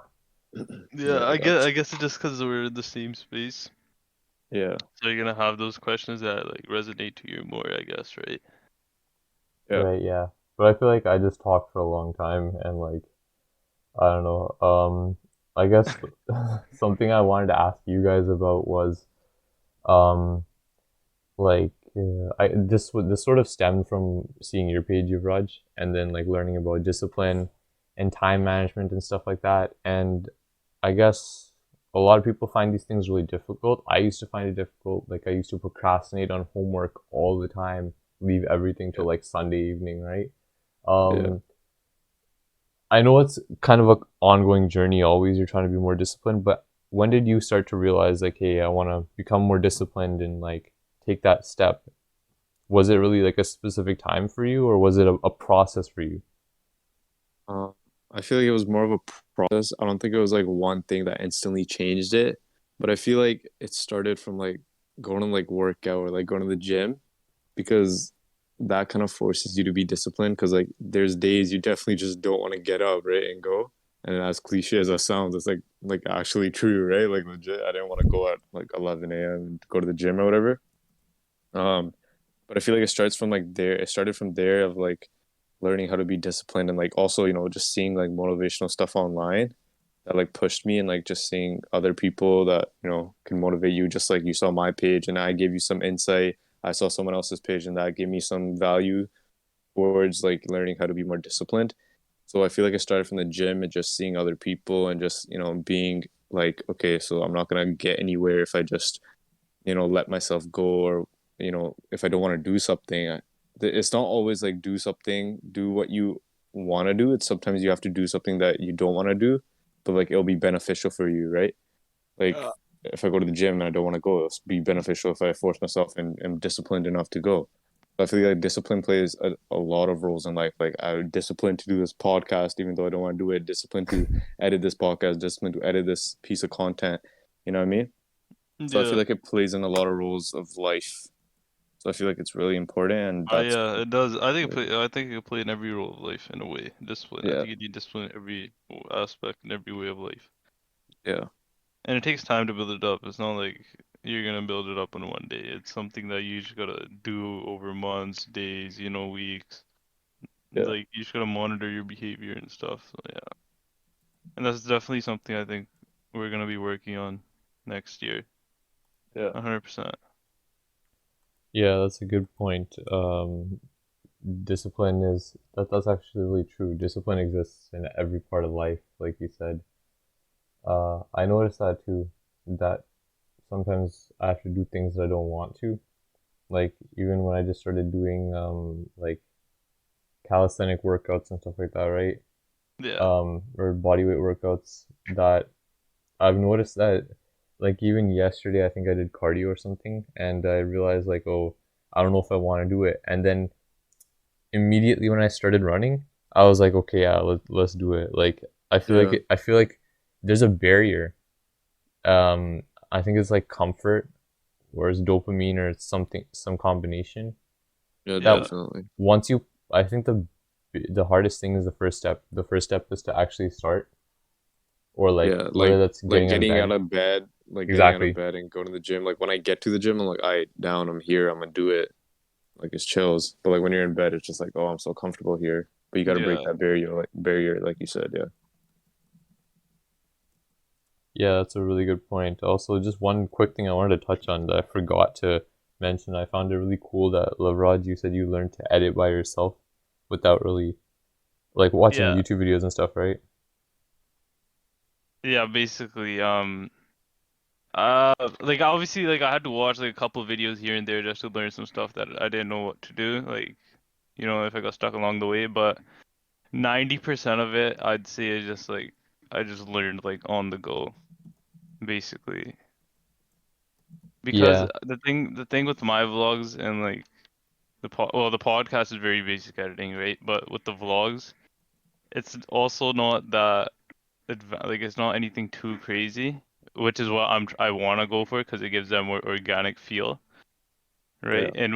Yeah, Yeah. I guess Gotcha. it's just because we're in the same space, Yeah. so you're gonna have those questions that like resonate to you more, I guess, right? Yeah. Right, yeah. But I feel like I just talked for a long time and like I don't know. I guess something I wanted to ask you guys about was um like this sort of stemmed from seeing your page, Yuvraj, and then like learning about discipline and time management and stuff like that. And I guess a lot of people find these things really difficult. I used to find it difficult. Like I used to procrastinate on homework all the time, leave everything till like Sunday evening, right? Yeah. Um, I know it's kind of an ongoing journey always. You're trying to be more disciplined, but when did you start to realize like, hey, I want to become more disciplined and like take that step? Was it really like a specific time for you, or was it a process for you? Uh, I feel like it was more of a process. I don't think it was like one thing that instantly changed it, but I feel like it started from like going to like workout or like going to the gym because that kind of forces you to be disciplined because like there's days you definitely just don't want to get up, right, and go. And as cliche as that sounds, it's like actually true, right? Like legit, I didn't want to go at like 11 a.m. and go to the gym or whatever. Um, but I feel like it starts from like there. It started from there of like learning how to be disciplined and like also just seeing like motivational stuff online that like pushed me and like just seeing other people that can motivate you just like you saw my page and I gave you some insight. I saw someone else's page and that gave me some value towards like learning how to be more disciplined. So I feel like I started from the gym and just seeing other people and just being like, okay, so I'm not gonna get anywhere if I just let myself go, or if I don't want to do something. It's not always like do what you want to do. It's sometimes you have to do something that you don't want to do, but like it'll be beneficial for you, right? Like if I go to the gym and I don't want to go, it'll be beneficial if I force myself and am disciplined enough to go. I feel like discipline plays a lot of roles in life. Like I'm disciplined to do this podcast, even though I don't want to do it. Disciplined to edit this podcast. Disciplined to edit this piece of content. You know what I mean? So I feel Yeah. like it plays in a lot of roles of life. So I feel like it's really important, and that's Yeah, it does. I think it can play in every role of life in a way. Discipline. I yeah, think you need discipline in every aspect and every way of life. yeah, And it takes time to build it up. It's not like you're gonna build it up in one day. It's something that you just gotta do over months, days, weeks. yeah, Like you just gotta monitor your behavior and stuff. So yeah. And that's definitely something I think we're gonna be working on next year. yeah, 100%. Yeah, that's a good point. Discipline is that's actually really true. Discipline exists in every part of life, like you said. I noticed that too, that sometimes I have to do things that I don't want to. Like even when I just started doing like calisthenic workouts and stuff like that, right? Yeah. Or bodyweight workouts, that I've noticed that like even yesterday I think I did cardio or something and I realized like, oh, I don't know if I want to do it. And then immediately when I started running, I was like, okay, yeah, let's do it. Like yeah, I feel like there's a barrier. I think it's like comfort or it's dopamine, or it's something, some combination. Yeah, Yeah. definitely. Once you, I think the hardest thing is the first step. The first step is to actually start, or like Yeah, whether that's like getting out of getting out bed. of bed, like getting out of Exactly. bed and going to the gym. Like when I get to the gym, I'm like, I down, I'm here, I'm gonna do it. Like it's chills. But like when you're in bed, it's just like, oh, I'm so comfortable here. But you got to break Yeah. that barrier, like you said. Yeah. Yeah, that's a really good point. Also, just one quick thing I wanted to touch on that I forgot to mention. I found it really cool that Lavraj, you said you learned to edit by yourself without really like watching Yeah. YouTube videos and stuff, right? Yeah, basically, like obviously, like I had to watch like a couple videos here and there just to learn some stuff that I didn't know what to do, like, if I got stuck along the way, but 90% of it, I'd say, is just like I just learned like on the go, basically. Because Yeah, the thing with my vlogs and like the podcast is very basic editing, right? But with the vlogs, it's also not that like it's not anything too crazy, which is what I want to go for because it gives them more organic feel, Yeah. right? And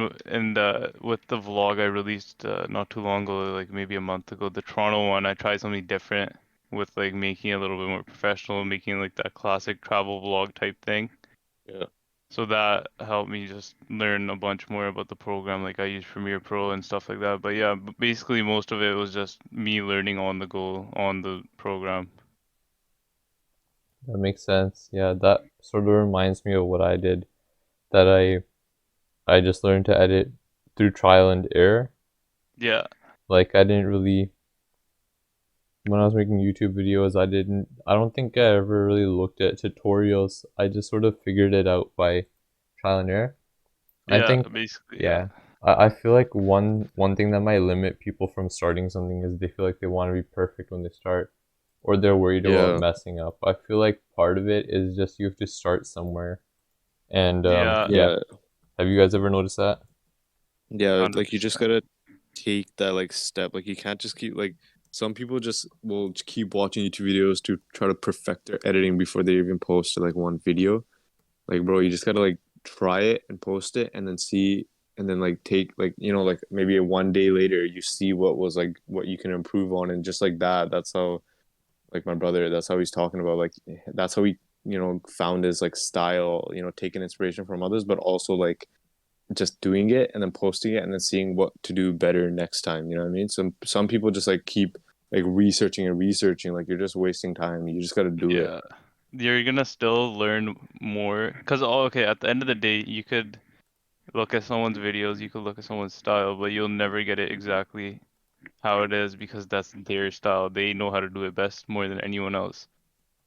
with the vlog I released not too long ago, like maybe a month ago, the Toronto one, I tried something different with like making it a little bit more professional, making like that classic travel vlog type thing. Yeah. So that helped me just learn a bunch more about the program. Like I use Premiere Pro and stuff like that. But yeah, basically most of it was just me learning on the go on the program. that makes sense. Yeah, that sort of reminds me of what I did. That I just learned to edit through trial and error. Yeah. Like I didn't really, when I was making YouTube videos, I don't think I ever really looked at tutorials. I just sort of figured it out by trial and error. I Yeah, think, basically, yeah. yeah, I feel like one thing that might limit people from starting something is they feel like they want to be perfect when they start, or they're worried about Yeah. messing up. I feel like part of it is just you have to start somewhere. And Yeah, yeah, Yeah. have you guys ever noticed that? Yeah. Like you just 100%. gotta take that like step. Like you can't just keep like some people just will keep watching YouTube videos to try to perfect their editing before they even post like one video. Like bro, you just gotta like try it and post it and then see and then like take like like maybe a 1 day later you see what was like what you can improve on and just like that. That's how like my brother, that's how he's talking about like that's how he found his like style, taking inspiration from others, but also like just doing it and then posting it and then seeing what to do better next time. You know what I mean? Some people just like keep like researching and researching. Like you're just wasting time. You just got to do it. Yeah. You're gonna still learn more. Because, okay, at the end of the day, you could look at someone's videos, you could look at someone's style, but you'll never get it exactly how it is because that's their style. They know how to do it best more than anyone else.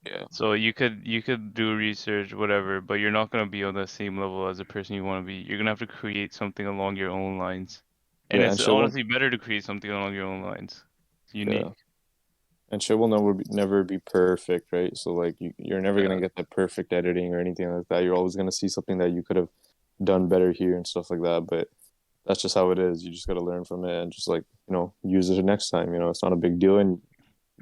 Yeah, So you could do research, whatever, but you're not gonna be on the same level as the person you want to be. You're gonna have to create something along your own lines. And yeah, it's and shit will honestly better to create something along your own lines. It's yeah, unique. and shit will never be perfect, right? So like you're never Yeah. gonna get the perfect editing or anything like that. You're always gonna see something that you could have done better here and stuff like that. But that's just how it is. You just got to learn from it and just like use it next time. It's not a big deal, and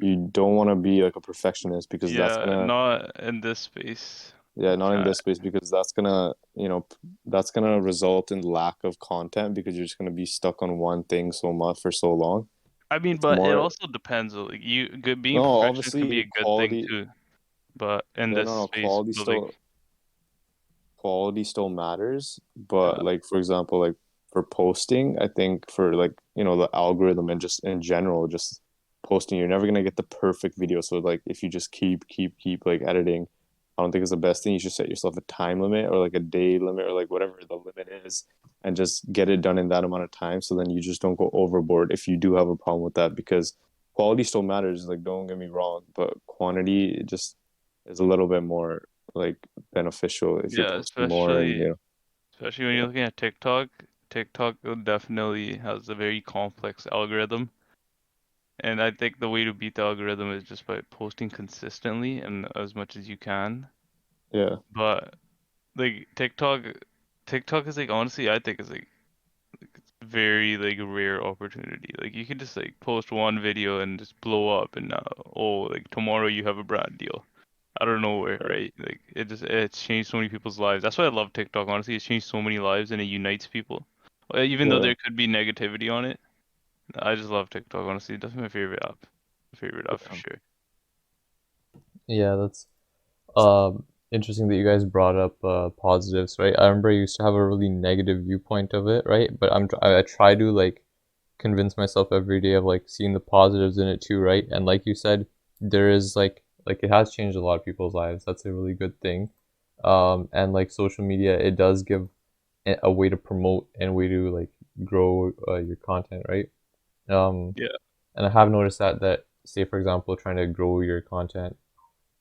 you don't want to be like a perfectionist because that's Yeah, gonna not in this space. yeah, not in Uh, this space because that's gonna result in lack of content because you're just gonna be stuck on one thing so much for so long. I mean, It's but it more also depends. Like being a no, perfectionist can be obviously a good thing quality. too. But in Yeah, this no, no, space, but like, quality still matters. But yeah, like for example, like for posting, I think for like the algorithm and just in general, just posting, you're never gonna get the perfect video. So like if you just keep like editing, I don't think it's the best thing. You should set yourself a time limit or like a day limit or like whatever the limit is, and just get it done in that amount of time. So then you just don't go overboard if you do have a problem with that because quality still matters. Like don't get me wrong, but quantity just is a little bit more like beneficial if you're yeah, posting more and especially when yeah, you're looking at TikTok. TikTok definitely has a very complex algorithm, and I think the way to beat the algorithm is just by posting consistently and as much as you can. yeah, But like TikTok is like honestly, I think is like it's very like rare opportunity. Like you can just like post one video and just blow up, and like tomorrow you have a brand deal. out of nowhere, right? Like it's changed so many people's lives. That's why I love TikTok. Honestly, it's changed so many lives and it unites people. Even though Yeah, there could be negativity on it, I just love TikTok. Honestly, that's my favorite app. Favorite app for yeah, sure. Yeah, that's interesting that you guys brought up positives, right? I remember I used to have a really negative viewpoint of it, right? But I try to like convince myself every day of like seeing the positives in it too, right? And like you said, there is like it has changed a lot of people's lives. That's a really good thing. And like social media, it does give a way to promote and a way to like grow your content, right? Um, Yeah. and I have noticed that say for example, trying to grow your content,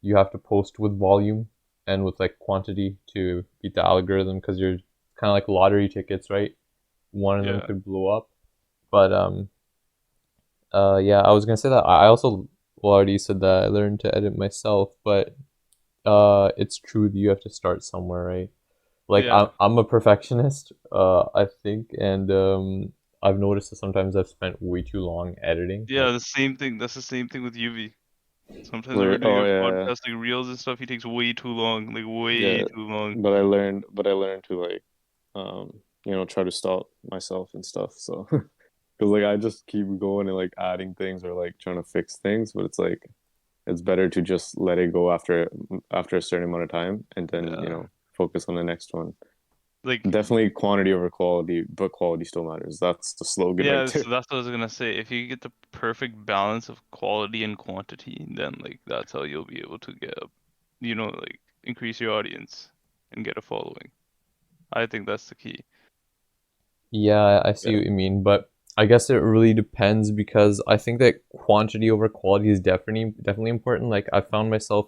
you have to post with volume and with like quantity to beat the algorithm because you're kind of like lottery tickets, right? One of them Yeah. could blow up, but yeah, I was gonna say that I also already said that I learned to edit myself, but it's true that you have to start somewhere, right? Like Yeah. I'm a perfectionist, I think, and I've noticed that sometimes I've spent way too long editing. Yeah, Like, the same thing. That's the same thing with Yuvi. Sometimes when we're like, doing oh our yeah, podcast, like reels and stuff, he takes way too long. Like way yeah. too long. But I learned to like, try to stop myself and stuff. So, because like I just keep going and like adding things or like trying to fix things, but it's like it's better to just let it go after a certain amount of time and then Yeah. focus on the next one. Like Definitely quantity over quality, but quality still matters. That's the slogan right yeah, there. so that's what I was gonna say. If you get the perfect balance of quality and quantity, then like that's how you'll be able to get up, like increase your audience and get a following. I think that's the key. yeah, I see Yeah, what you mean, but I guess it really depends because I think that quantity over quality is definitely important. Like I found myself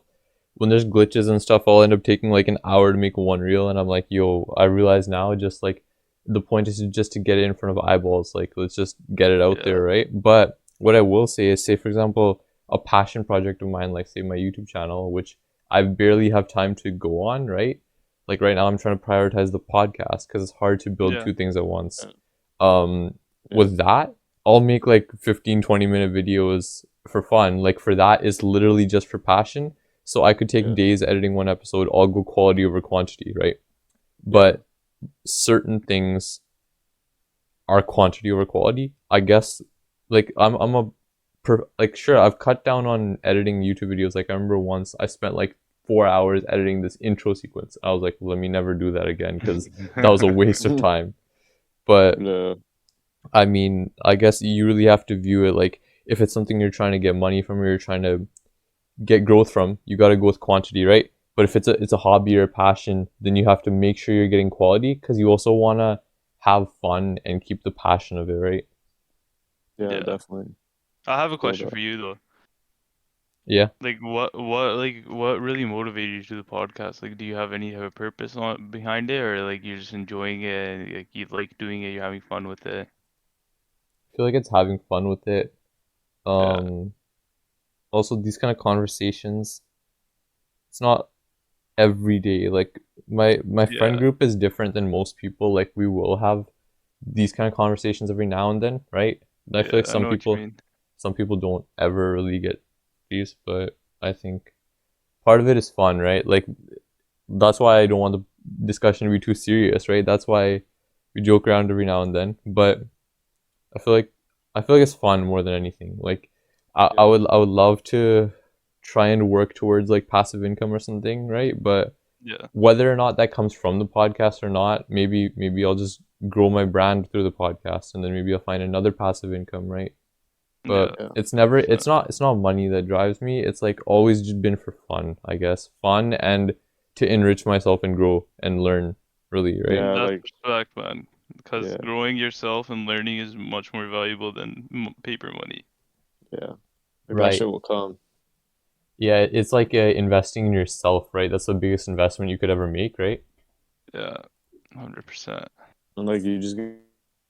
when there's glitches and stuff, I'll end up taking like an hour to make one reel, and I'm like, yo, I realize now just like the point is just to get it in front of eyeballs. Like let's just get it out Yeah. there, right? But what I will say is, say for example, a passion project of mine, like say my YouTube channel, which I barely have time to go on, right? Like right now I'm trying to prioritize the podcast because it's hard to build Yeah. two things at once. yeah, um yeah, with that, I'll make like 15-20 minute videos for fun. Like for that is literally just for passion, so I could take yeah, days editing one episode. I'll go quality over quantity, right? yeah, But certain things are quantity over quality, I guess. Like I'm a like sure, I've cut down on editing YouTube videos. Like I remember once I spent like 4 hours editing this intro sequence. I was like, let me never do that again because that was a waste of time. But yeah, I mean, I guess you really have to view it like if it's something you're trying to get money from or you're trying to get growth from, you got to go with quantity, right? But if it's a hobby or a passion, then you have to make sure you're getting quality because you also want to have fun and keep the passion of it, right? yeah, Yeah. definitely. I have a Feel question that. for you though. Yeah. Like what really motivated you to the podcast? Like do you have a purpose on behind it or like you're just enjoying it and like you like doing it, you're having fun with it? I feel like it's having fun with it. Yeah. Um Also these kind of conversations, it's not every day. Like my friend Yeah. group is different than most people. Like we will have these kind of conversations every now and then, right? And I feel Yeah, like I know what you mean. some people don't ever really get these, but I think part of it is fun, right? Like that's why I don't want the discussion to be too serious, right? That's why we joke around every now and then. But I feel like it's fun more than anything. Like Yeah, I would love to try and work towards like passive income or something, right? But Yeah. whether or not that comes from the podcast or not, maybe I'll just grow my brand through the podcast and then maybe I'll find another passive income, right? Yeah. But yeah, it's never 100%. it's not money that drives me. It's like always just been for fun, I guess. Fun and to enrich myself and grow and learn, really, right? yeah. That's Like, respect, man. Because yeah, growing yourself and learning is much more valuable than paper money. yeah. Like that Right. shit will come. Yeah, it's like investing in yourself, right? That's the biggest investment you could ever make, right? Yeah, 100%. And like you just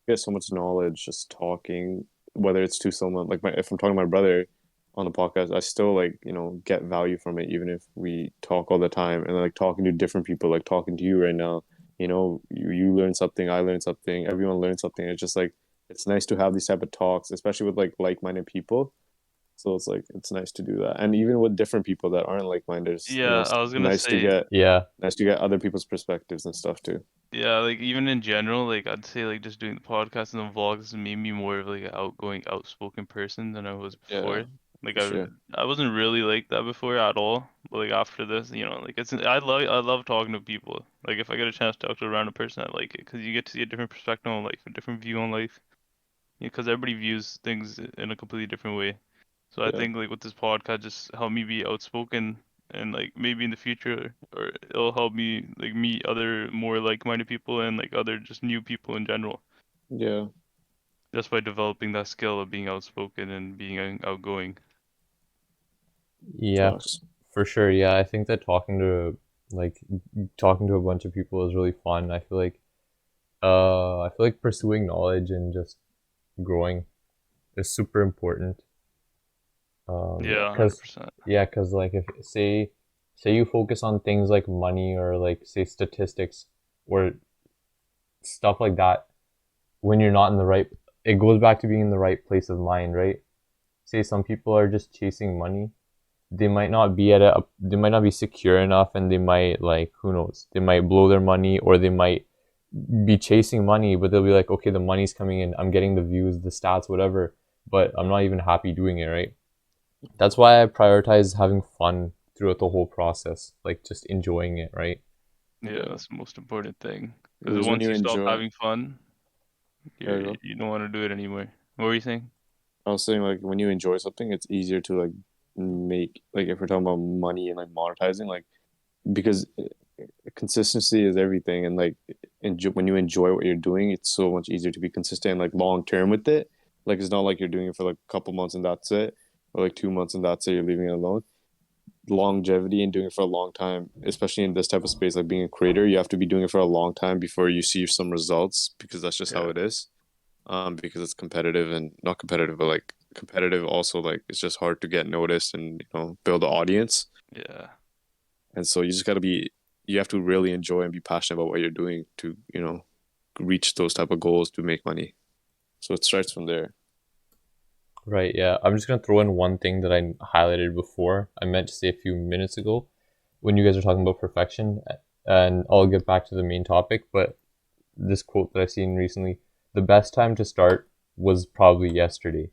get so much knowledge just talking, whether it's to someone like if I'm talking to my brother on the podcast, I still like, get value from it, even if we talk all the time and like talking to different people, like talking to you right now, you learn something, I learn something, everyone learns something. It's just like, it's nice to have these type of talks, especially with like-minded people. So it's like it's nice to do that, and even with different people that aren't like-minded, Yeah, I was gonna nice to say, get other people's perspectives and stuff too. yeah, like even in general, like I'd say like just doing the podcast and the vlogs made me more of like an outgoing, outspoken person than I was Yeah, before. Like for sure. I wasn't really like that before at all, but like after this, like I love talking to people. Like if I get a chance to talk to a random person, I like it because you get to see a different perspective on life, a different view on life. Yeah, because everybody views things in a completely different way. So I Yeah, think like with this podcast just help me be outspoken and like maybe in the future or it'll help me like meet other more like-minded people and like other just new people in general yeah, just by developing that skill of being outspoken and being outgoing. Yeah, facts. for sure. Yeah, I think that like talking to a bunch of people is really fun. I feel like pursuing knowledge and just growing is super important. Yeah, Cause 100%. yeah, cause like if say you focus on things like money or like say statistics or stuff like that when you're not in the right, it goes back to being in the right place of mind, right? Say some people are just chasing money, they might not be they might not be secure enough, and they might, like, who knows, they might blow their money, or they might be chasing money, but they'll be like, okay, the money's coming in, I'm getting the views, the stats, whatever, but I'm not even happy doing it, right? That's why I prioritize having fun throughout the whole process, like just enjoying it, right? Yeah, Yeah, that's the most important thing. Because because when once you you stop enjoy, having fun, there you go. you don't want to do it anymore. What were you saying? I was saying like when you enjoy something, it's easier to like make like if we're talking about money and like monetizing, like because consistency is everything, and like when you enjoy what you're doing, it's so much easier to be consistent and like long term with it. Like it's not like you're doing it for like a couple months and that's it, or like 2 months and that's it. You're leaving it alone. Longevity and doing it for a long time, especially in this type of space, like being a creator, you have to be doing it for a long time before you see some results because that's just how Yeah. it is. Because it's competitive and not competitive, but like competitive also, like it's just hard to get noticed and build an audience. Yeah. And so you have to really enjoy and be passionate about what you're doing to reach those type of goals to make money. So it starts from there. Right, yeah. I'm just gonna throw in one thing that I highlighted before. I meant to say a few minutes ago when you guys are talking about perfection, and I'll get back to the main topic, but this quote that I've seen recently, the best time to start was probably yesterday,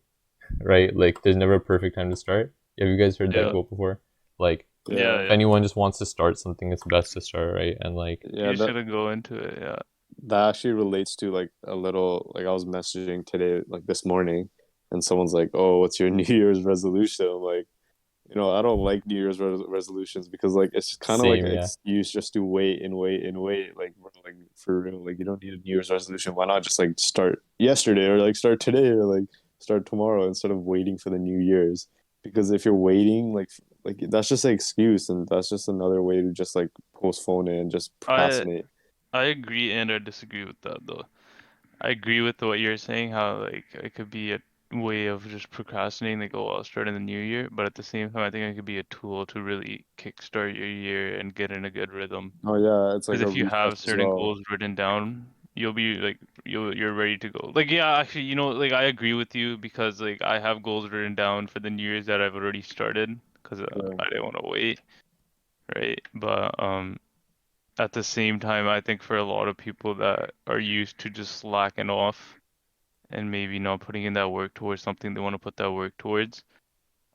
right? Like, there's never a perfect time to start. Have you guys heard that Yeah. quote before? Like, Yeah. if anyone just wants to start something, it's best to start, right? And like, Yeah, You should go into it. Yeah. that actually relates to like a little, like I was messaging today, like this morning, and someone's like, "Oh, what's your New Year's resolution?" I'm like, I don't like New Year's resolutions because like it's kind of like same, an yeah. excuse just to wait and wait and wait. Like, bro, like for real, like you don't need a New Year's resolution. Why not just like start yesterday or like start today or like start tomorrow instead of waiting for the New Year's? Because if you're waiting, like that's just an excuse, and that's just another way to just like postpone it and just I procrastinate. I agree and I disagree with that though. I agree with what you're saying, how like it could be a way of just procrastinating, like, oh, I'll start in the new year, but at the same time, I think it could be a tool to really kickstart your year and get in a good rhythm. Oh yeah, it's like Because a if you refresh have as certain well. goals written down, you'll be like you're ready to go. Like, yeah, actually, like I agree with you because like I have goals written down for the new years that I've already started because Yeah, I didn't want to wait, right? But at the same time, I think for a lot of people that are used to just slacking off and maybe not putting in that work towards something they want to put that work towards,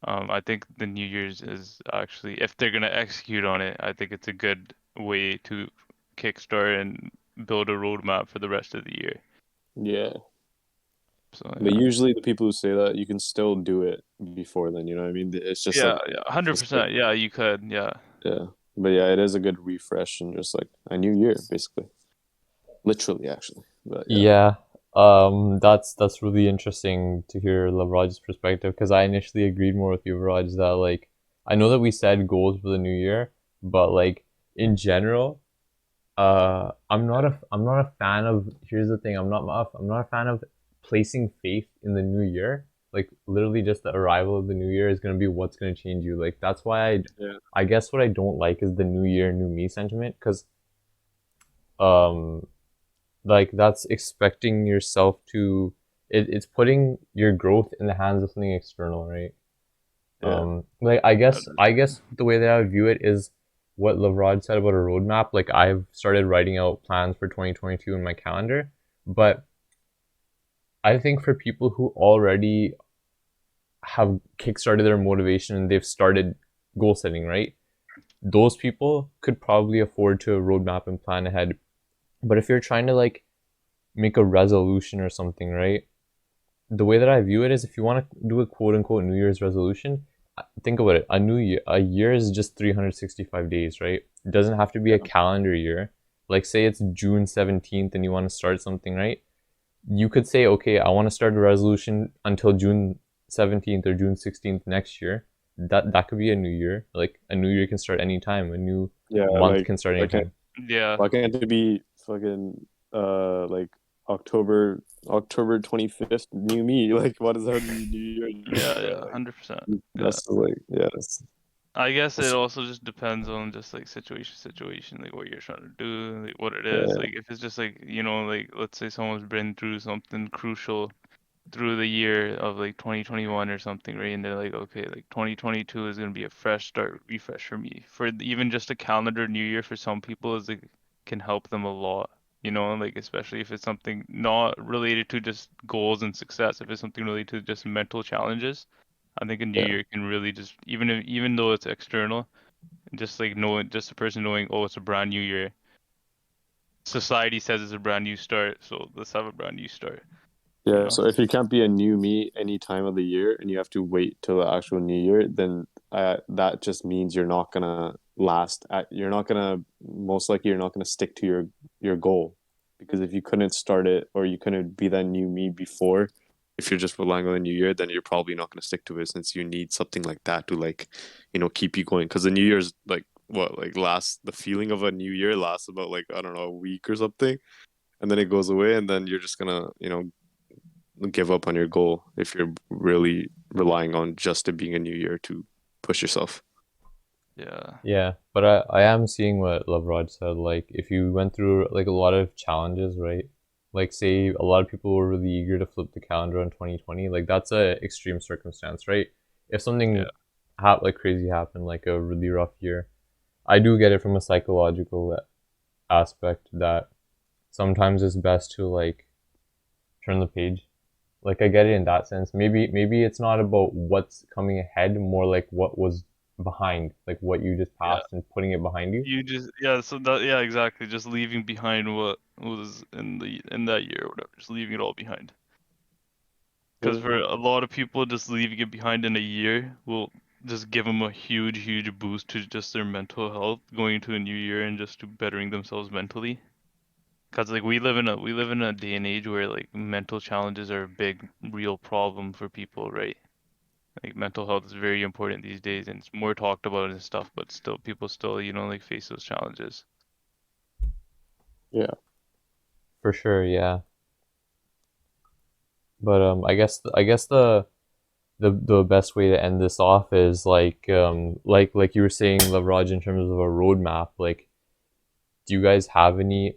I think the New Year's is actually, if they're gonna execute on it, I think it's a good way to kickstart and build a roadmap for the rest of the year. yeah. So But yeah. usually the people who say that, you can still do it before then. You know what I mean? It's just like Yeah, yeah, it's just like 100%. Yeah, you could. Yeah. yeah. But yeah, it is a good refresh and just like a new year, basically. Literally, actually. But yeah. Yeah, that's really interesting to hear Lavraj's perspective, because I initially agreed more with Yuvraj that, like, I know that we said goals for the new year, but like in general, I'm not a fan of. Here's the thing, I'm not a fan of placing faith in the new year. Like, literally, just the arrival of the new year is gonna be what's gonna change you. Like, that's why Yeah. I guess what I don't like is the new year, new me sentiment, because um like that's expecting yourself to, it's putting your growth in the hands of something external, right? Yeah. Like I guess the way that I view it is what Lavraj said about a roadmap. Like I've started writing out plans for 2022 in my calendar, but I think for people who already have kickstarted their motivation and they've started goal setting, right? Those people could probably afford to roadmap and plan ahead. But if you're trying to like make a resolution or something, right? The way that I view it is if you want to do a quote unquote New Year's resolution, think about it. A year is just 365 days, right? It doesn't have to be a Yeah. calendar year. Like say it's June 17th and you want to start something, right? You could say, okay, I want to start a resolution until June 17th or June 16th next year. That could be a new year. Like a new year can start anytime. A new Yeah, month can start why can't anytime. Yeah. why can't it be fucking like October 25th, new me? Like what is that new year? Yeah, Like 100%. Yeah. that's like yeah, that's, I guess it that's also just depends on just like situation, like what you're trying to do, like what it is. yeah, Like if it's just like, like let's say someone's been through something crucial through the year of like 2021 or something, right? And they're like, okay, like 2022 is gonna be a fresh start, refresh for me. Even just a calendar new year for some people is like can help them a lot, like especially if it's something not related to just goals and success, if it's something related to just mental challenges. I think a new yeah. year can really just even though it's external, just like knowing just the person knowing, oh, it's a brand new year. Society says it's a brand new start, so let's have a brand new start, you Yeah, know? so if you can't be a new me any time of the year and you have to wait till the actual new year, then that just means you're not gonna you're not gonna most likely you're not gonna stick to your goal. Because if you couldn't start it or you couldn't be that new me before, if you're just relying on the new year, then you're probably not gonna stick to it since you need something like that to like, keep you going. Because the new year's like what, like the feeling of a new year lasts about like, I don't know, a week or something, and then it goes away, and then you're just gonna, give up on your goal if you're really relying on just it being a new year to push yourself. Yeah. Yeah, but I am seeing what Lavraj said. Like, if you went through like a lot of challenges, right? Like, say a lot of people were really eager to flip the calendar on 2020. Like, that's a extreme circumstance, right? If something Yeah. like crazy happened, like a really rough year, I do get it from a psychological aspect that sometimes it's best to like turn the page. Like, I get it in that sense. Maybe it's not about what's coming ahead, more like what was behind, like what you just Yeah. passed and putting it behind you. So that, yeah, exactly. Just leaving behind what was in that year or whatever. Just leaving it all behind. Because Yeah, for a lot of people, just leaving it behind in a year will just give them a huge, huge boost to just their mental health going into a new year and just to bettering themselves mentally. Because like we live in a day and age where like mental challenges are a big, real problem for people, right? Like mental health is very important these days, and it's more talked about and stuff. But still, people still, like face those challenges. yeah, For sure, yeah. But I guess the best way to end this off is like you were saying, Lavraj, in terms of a roadmap. Like, do you guys have any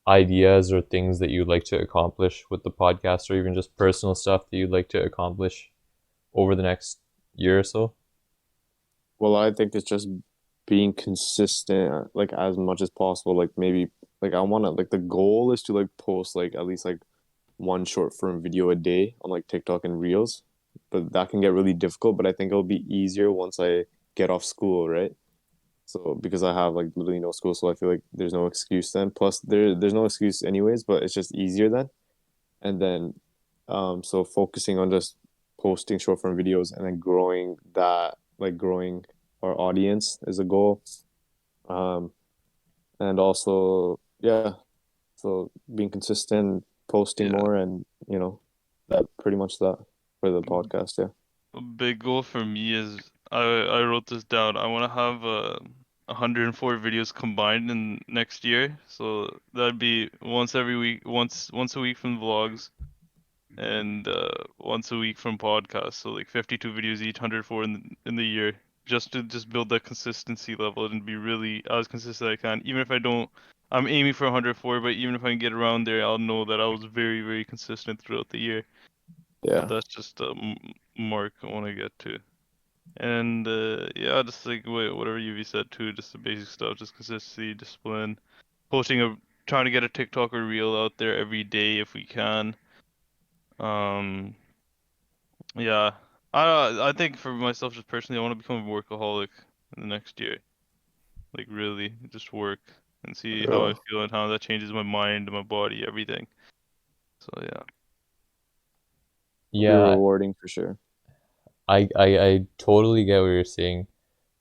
ideas or things that you'd like to accomplish with the podcast, or even just personal stuff that you'd like to accomplish over the next year or so? well, I think it's just being consistent, like as much as possible. Like maybe like I want to like the goal is to like post like at least like one short form video a day on like TikTok and Reels, but that can get really difficult. But I think it'll be easier once I get off school, right? So because I have like literally no school, so I feel like there's no excuse then. Plus there's no excuse anyways, but it's just easier then. And then so focusing on just posting short form videos and then growing our audience is a goal. Um and also yeah, so being consistent, posting Yeah, more, and that pretty much that for the podcast, yeah. a big goal for me is I wrote this down. I want to have 104 videos combined in next year. So that'd be once every week, once a week from vlogs, and once a week from podcasts. So like 52 videos each, 104 in the year, just to just build that consistency level and be really as consistent as I can. Even if I don't, I'm aiming for 104, but even if I can get around there, I'll know that I was very, very consistent throughout the year. But Yeah. that's just a mark I want to get to. And yeah, just like whatever you said too, just the basic stuff, just consistency, discipline, trying to get a TikTok or reel out there every day if we can. Um, yeah, I think for myself, just personally, I want to become a workaholic in the next year. Like really, just work and see how I Yeah. feel and how that changes my mind, my body, everything. So yeah. Be Yeah, rewarding for sure. I totally get what you're saying,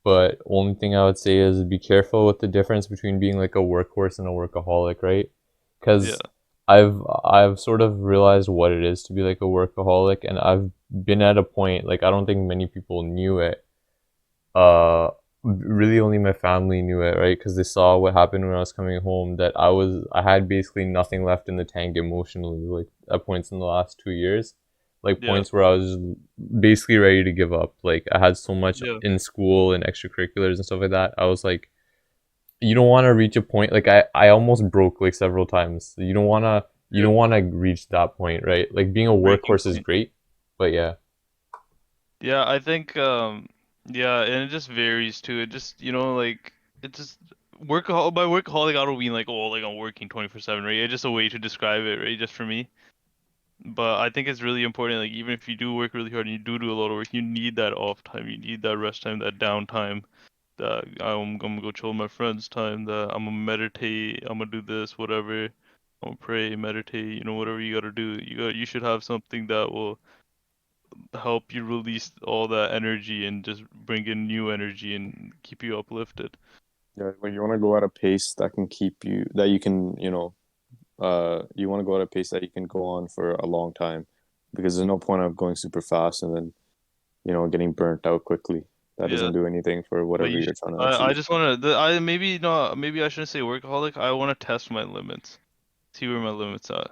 but only thing I would say is be careful with the difference between being like a workhorse and a workaholic, right? Yeah. Because I've sort of realized what it is to be like a workaholic, and I've been at a point like I don't think many people knew it. Really only my family knew it, right? Because they saw what happened when I was coming home, that I had basically nothing left in the tank emotionally, like at points in the last 2 years, like Yeah. points where I was basically ready to give up. Like I had so much Yeah. in school and extracurriculars and stuff like that. I was like, you don't want to reach a point, like I almost broke like several times. You Yeah. don't want to reach that point, right? Like being a Breaking workhorse is point. great, but yeah. Yeah, I think yeah, and it just varies too. It just like it just workaholic by workaholic I don't mean like like I'm working 24/7, right? It's just a way to describe it, right? Just for me. But I think it's really important, like even if you do work really hard and you do a lot of work, you need that off time, you need that rest time, that downtime, that I'm gonna go chill with my friends time, that I'm gonna meditate, I'm gonna do this, whatever. I'm gonna pray, meditate, whatever you gotta do. You should have something that will help you release all that energy and just bring in new energy and keep you uplifted. Yeah, like you want to go at a pace that can keep you, that you can, you want to go at a pace that you can go on for a long time, because there's no point of going super fast and then, getting burnt out quickly. That Yeah, doesn't do anything for but whatever you're trying to I achieve. just want to, I maybe not, maybe I shouldn't say workaholic. I want to test my limits, see where my limits are.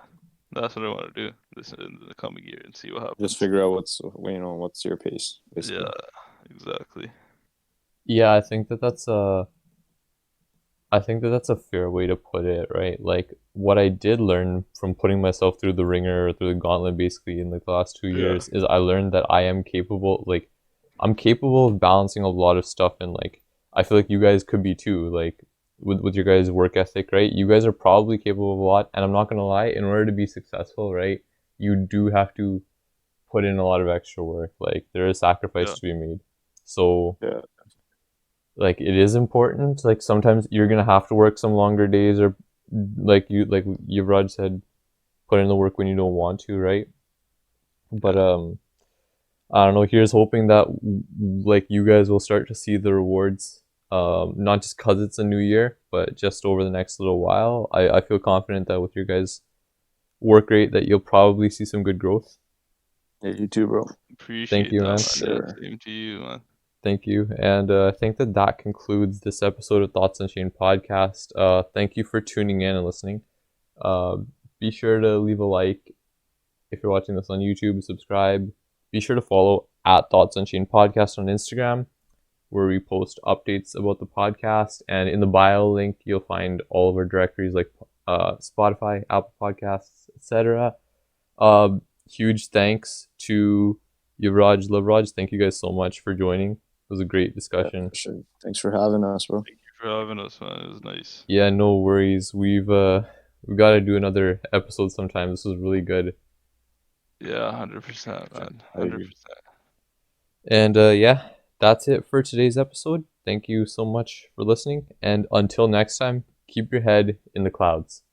That's what I want to do this in the coming year and see what Just happens. figure out what's your pace, Yeah, basically. exactly. Yeah, I think that that's a fair way to put it, right? Like what I did learn from putting myself through the ringer, or through the gauntlet, basically in like the last two Yeah, years, is I learned that I am capable. Like I'm capable of balancing a lot of stuff, and like I feel like you guys could be too. Like with your guys' work ethic, right? You guys are probably capable of a lot, and I'm not gonna lie. In order to be successful, right, you do have to put in a lot of extra work. Like there is sacrifice yeah, to be made. So Yeah, like it is important. Like sometimes you're gonna have to work some longer days, or like Yuvraj said, put in the work when you don't want to, right? But yeah, I don't know. Here's hoping that like you guys will start to see the rewards, not just cause it's a new year, but just over the next little while. I feel confident that with your guys' work rate, that you'll probably see some good growth. yeah, you too, bro. Thank appreciate you, that, For man. man. Yeah, sure. same to you, man. Thank you. And I think that that concludes this episode of Thoughts Unchained Podcast. Thank you for tuning in and listening. Uh, be sure to leave a like if you're watching this on YouTube, subscribe. Be sure to follow at Thoughts Unchained Podcast on Instagram, where we post updates about the podcast. And in the bio link, you'll find all of our directories like Spotify, Apple Podcasts, etc. Huge thanks to Yuvraj, Lavraj. Thank you guys so much for joining. It was a great Yeah, discussion. for sure. Thanks for having us, bro. Thank you for having us, man. It was nice. Yeah, no worries. We've got to do another episode sometime. This was really good. Yeah, 100%, man. I agree. 100%. And yeah, that's it for today's episode. Thank you so much for listening. And until next time, keep your head in the clouds.